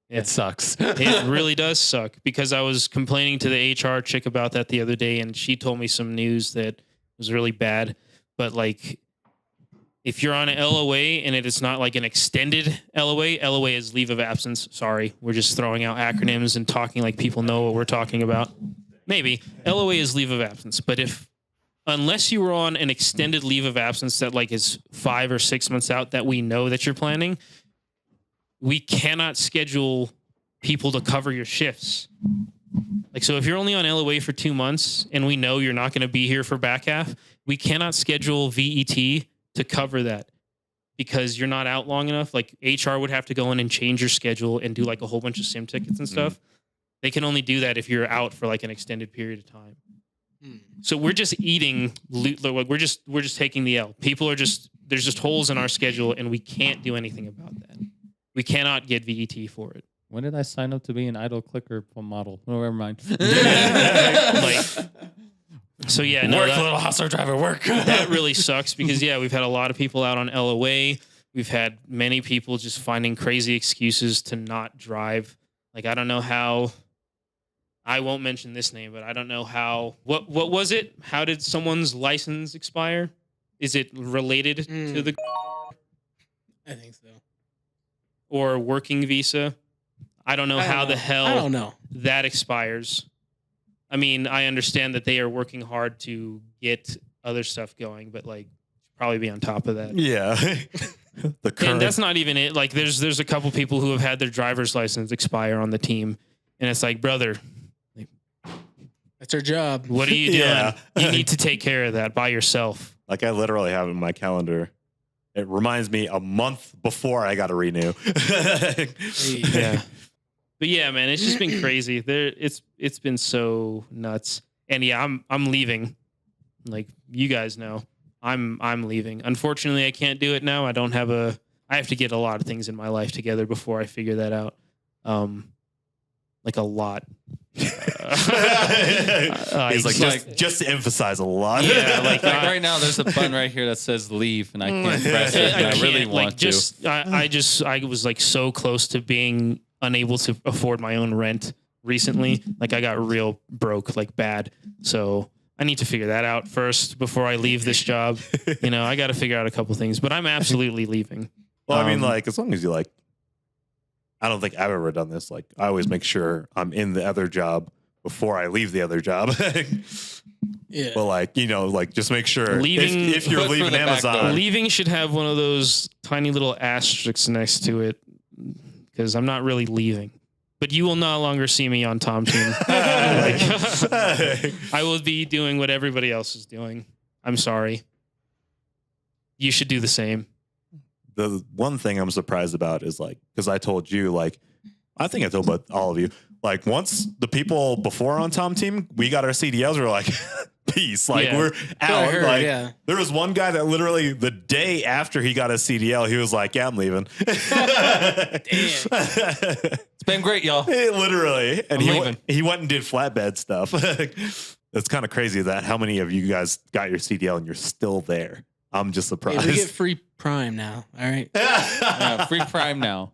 Speaker 4: It sucks.
Speaker 2: It really does suck, because I was complaining to the HR chick about that the other day, and she told me some news that was really bad. But like, if you're on an LOA and it is not like an extended LOA is leave of absence. Sorry, we're just throwing out acronyms and talking like people know what we're talking about. Maybe LOA is leave of absence, but unless you were on an extended leave of absence that like is 5 or 6 months out that we know that you're planning, we cannot schedule people to cover your shifts. Like, so if you're only on LOA for 2 months and we know you're not going to be here for back half, we cannot schedule VET to cover that, because you're not out long enough. Like, HR would have to go in and change your schedule and do like a whole bunch of sim tickets and stuff. They can only do that if you're out for like an extended period of time. So we're just eating, like we're just taking the L. People are there's just holes in our schedule and we can't do anything about that. We cannot get VET for it.
Speaker 4: When did I sign up to be an idle clicker model? Oh, never mind.
Speaker 2: Like, so yeah, no,
Speaker 4: work, little hustler driver, work.
Speaker 2: That really sucks, because yeah, we've had a lot of people out on LOA. We've had many people just finding crazy excuses to not drive. Like, I don't know how. I won't mention this name, but I don't know how. What was it? How did someone's license expire? Is it related to the?
Speaker 3: I think so.
Speaker 2: Or working visa? I don't know how the hell
Speaker 3: I don't know.
Speaker 2: that expires. I mean, I understand that they are working hard to get other stuff going, but like, probably be on top of that.
Speaker 1: Yeah.
Speaker 2: And that's not even it. Like, there's a couple people who have had their driver's license expire on the team, and it's like, brother,
Speaker 3: That's our job.
Speaker 2: what are you doing? You need to take care of that by yourself.
Speaker 1: Like, I literally have it in my calendar. It reminds me a month before I got to renew.
Speaker 2: Yeah. But yeah, man, it's just been crazy. It's been so nuts. And yeah, I'm leaving. Like, you guys know, I'm leaving. Unfortunately, I can't do it now. I have to get a lot of things in my life together before I figure that out. Like, a lot.
Speaker 1: He's like, just to emphasize a lot.
Speaker 2: Yeah,
Speaker 4: like right now, there's a button right here that says leave, and I can't press it. And I really want to.
Speaker 2: I was like so close to being unable to afford my own rent recently. Like, I got real broke, like bad. So I need to figure that out first before I leave this job. You know, I got to figure out a couple things, but I'm absolutely leaving.
Speaker 1: Well, I mean, like, as long as you like, I don't think I've ever done this. Like, I always make sure I'm in the other job before I leave the other job.
Speaker 3: Yeah.
Speaker 1: But like, you know, like, just make sure
Speaker 2: Leaving-
Speaker 1: if you're
Speaker 4: Put
Speaker 1: leaving
Speaker 4: for the back door.
Speaker 1: Amazon.
Speaker 2: Leaving should have one of those tiny little asterisks next to it, because I'm not really leaving. But you will no longer see me on Tom Team. Like, I will be doing what everybody else is doing. I'm sorry. You should do the same.
Speaker 1: The one thing I'm surprised about is like, because I told you, like, I think I told about all of you, like, once the people before on Tom Team, we got our CDLs, we were like, peace. Like,
Speaker 2: Yeah.
Speaker 1: we're out.
Speaker 3: heard,
Speaker 1: Like,
Speaker 3: yeah.
Speaker 1: there was one guy that literally the day after he got his CDL, he was like, yeah, I'm leaving.
Speaker 4: It's been great, y'all.
Speaker 1: Literally. And
Speaker 4: I'm leaving.
Speaker 1: he went and did flatbed stuff. It's kind of crazy that how many of you guys got your CDL and you're still there. I'm just
Speaker 3: Hey,
Speaker 1: surprised.
Speaker 3: we get free Prime now. All right.
Speaker 4: Free Prime now.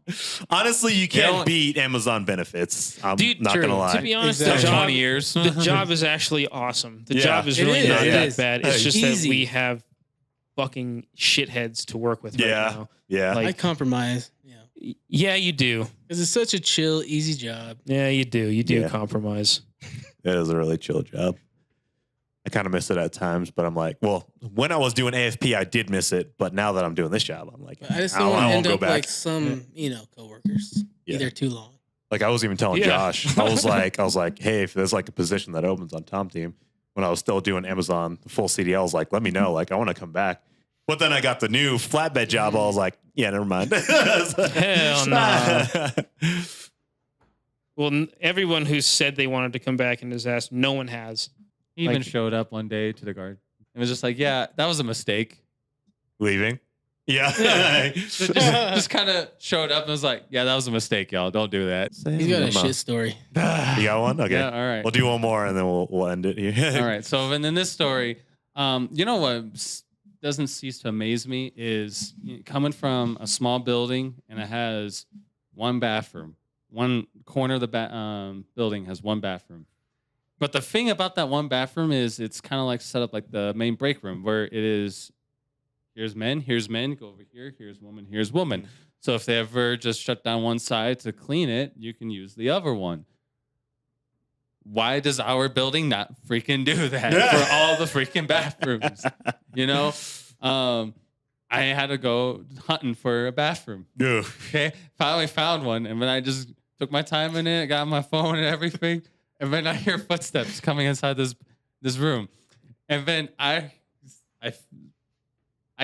Speaker 1: Honestly, you can't
Speaker 4: don't-
Speaker 1: beat Amazon benefits. I'm
Speaker 2: Dude,
Speaker 1: not
Speaker 3: true.
Speaker 1: going to lie.
Speaker 2: To be honest,
Speaker 3: Exactly.
Speaker 2: the job,
Speaker 4: 20 years.
Speaker 2: the job is actually awesome. The
Speaker 1: Yeah.
Speaker 2: job is
Speaker 3: It
Speaker 2: really
Speaker 3: is,
Speaker 2: not
Speaker 3: it
Speaker 2: that
Speaker 3: is.
Speaker 2: bad. It's just
Speaker 3: Easy.
Speaker 2: that we have fucking shitheads to work with
Speaker 1: Yeah.
Speaker 2: right now.
Speaker 1: Yeah.
Speaker 2: Like-
Speaker 3: I compromise.
Speaker 2: Yeah, you do.
Speaker 3: Because it's such a chill, easy job.
Speaker 2: Yeah, you do. You do
Speaker 1: Yeah.
Speaker 2: compromise.
Speaker 1: It is a really chill job. I kind of miss it at times, but I'm like, well, when I was doing AFP, I did miss it. But now that I'm doing this job, I'm like,
Speaker 3: But I just
Speaker 1: I
Speaker 3: don't want to
Speaker 1: won't
Speaker 3: end
Speaker 1: go
Speaker 3: up
Speaker 1: back.
Speaker 3: like some, coworkers.
Speaker 1: Yeah.
Speaker 3: Be there too long.
Speaker 1: Like I was even telling
Speaker 2: Yeah.
Speaker 1: Josh, I was like, hey, if there's like a position that opens on Tom Team, when I was still doing Amazon, the full CDL, I was like, let me know. Like I want to come back. But then I got the new flatbed job. I was like, yeah, never mind.
Speaker 2: Hell no. Well, everyone who said they wanted to come back and has asked, no one has.
Speaker 4: He even
Speaker 2: Like-
Speaker 4: showed up one day to the guard. It was just like, yeah, that was a mistake.
Speaker 1: Leaving. Yeah.
Speaker 4: Just kind of showed up and was like, yeah, that was a mistake, y'all. Don't do that.
Speaker 3: He's got a shit story.
Speaker 1: You got one? Okay.
Speaker 4: Yeah, all right.
Speaker 1: We'll do one more and then we'll end it here.
Speaker 4: All right. So, and in this story, you know what doesn't cease to amaze me is coming from a small building and it has one bathroom. One corner of the building has one bathroom. But the thing about that one bathroom is it's kind of like set up like the main break room where it is, here's men, go over here, here's woman. So if they ever just shut down one side to clean it, you can use the other one. Why does our building not freaking do that for all the freaking bathrooms? You know, I had to go hunting for a bathroom.
Speaker 1: Yeah.
Speaker 4: Okay, finally found one, and then I just took my time in it, got my phone and everything, and then I hear footsteps coming inside this room, and then I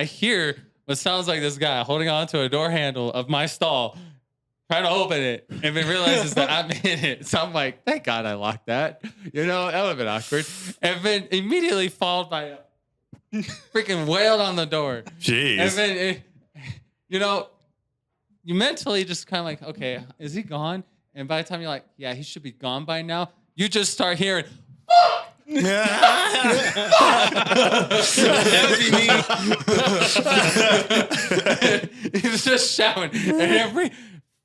Speaker 4: hear what sounds like this guy holding on to a door handle of my stall, trying to open it, and then realizes that I'm in it. So I'm like, thank God I locked that. You know, that would have been awkward. And then immediately followed by a freaking wailed on the door.
Speaker 1: Jeez.
Speaker 4: And then, you mentally just kind of like, okay, is he gone? And by the time you're like, yeah, he should be gone by now, you just start hearing, fuck! That would be me. He was just shouting, and every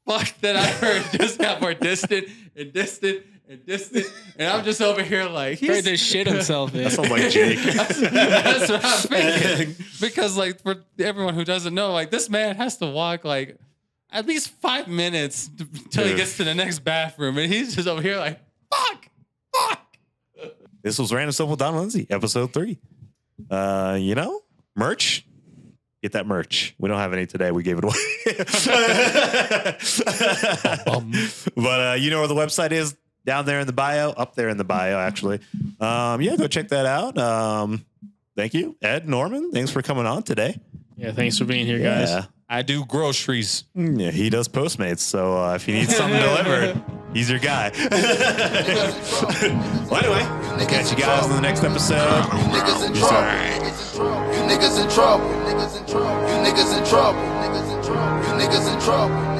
Speaker 4: fuck that I heard just got more distant and distant and distant, and I'm just over here like
Speaker 3: Tried to shit himself in.
Speaker 1: That sounds like Jake.
Speaker 4: That's what I'm thinking. Because like for everyone who doesn't know, like this man has to walk like at least 5 minutes until he gets to the next bathroom, and he's just over here like fuck.
Speaker 1: This was Random Stuff with Don Lindsay, episode 3. Merch. Get that merch. We don't have any today. We gave it away. But you know where the website is? Down there in the bio. Up there in the bio, actually. Go check that out. Thank you, Ed, Norman. Thanks for coming on today.
Speaker 2: Yeah, thanks for being here, guys.
Speaker 1: Yeah.
Speaker 5: I do groceries.
Speaker 1: Yeah, he does Postmates. So if you need something delivered, he's your guy. Well, anyway, I'll catch you guys in the next episode.
Speaker 6: Niggas in trouble. You niggas in trouble. You niggas in trouble. You niggas in trouble. You niggas in trouble.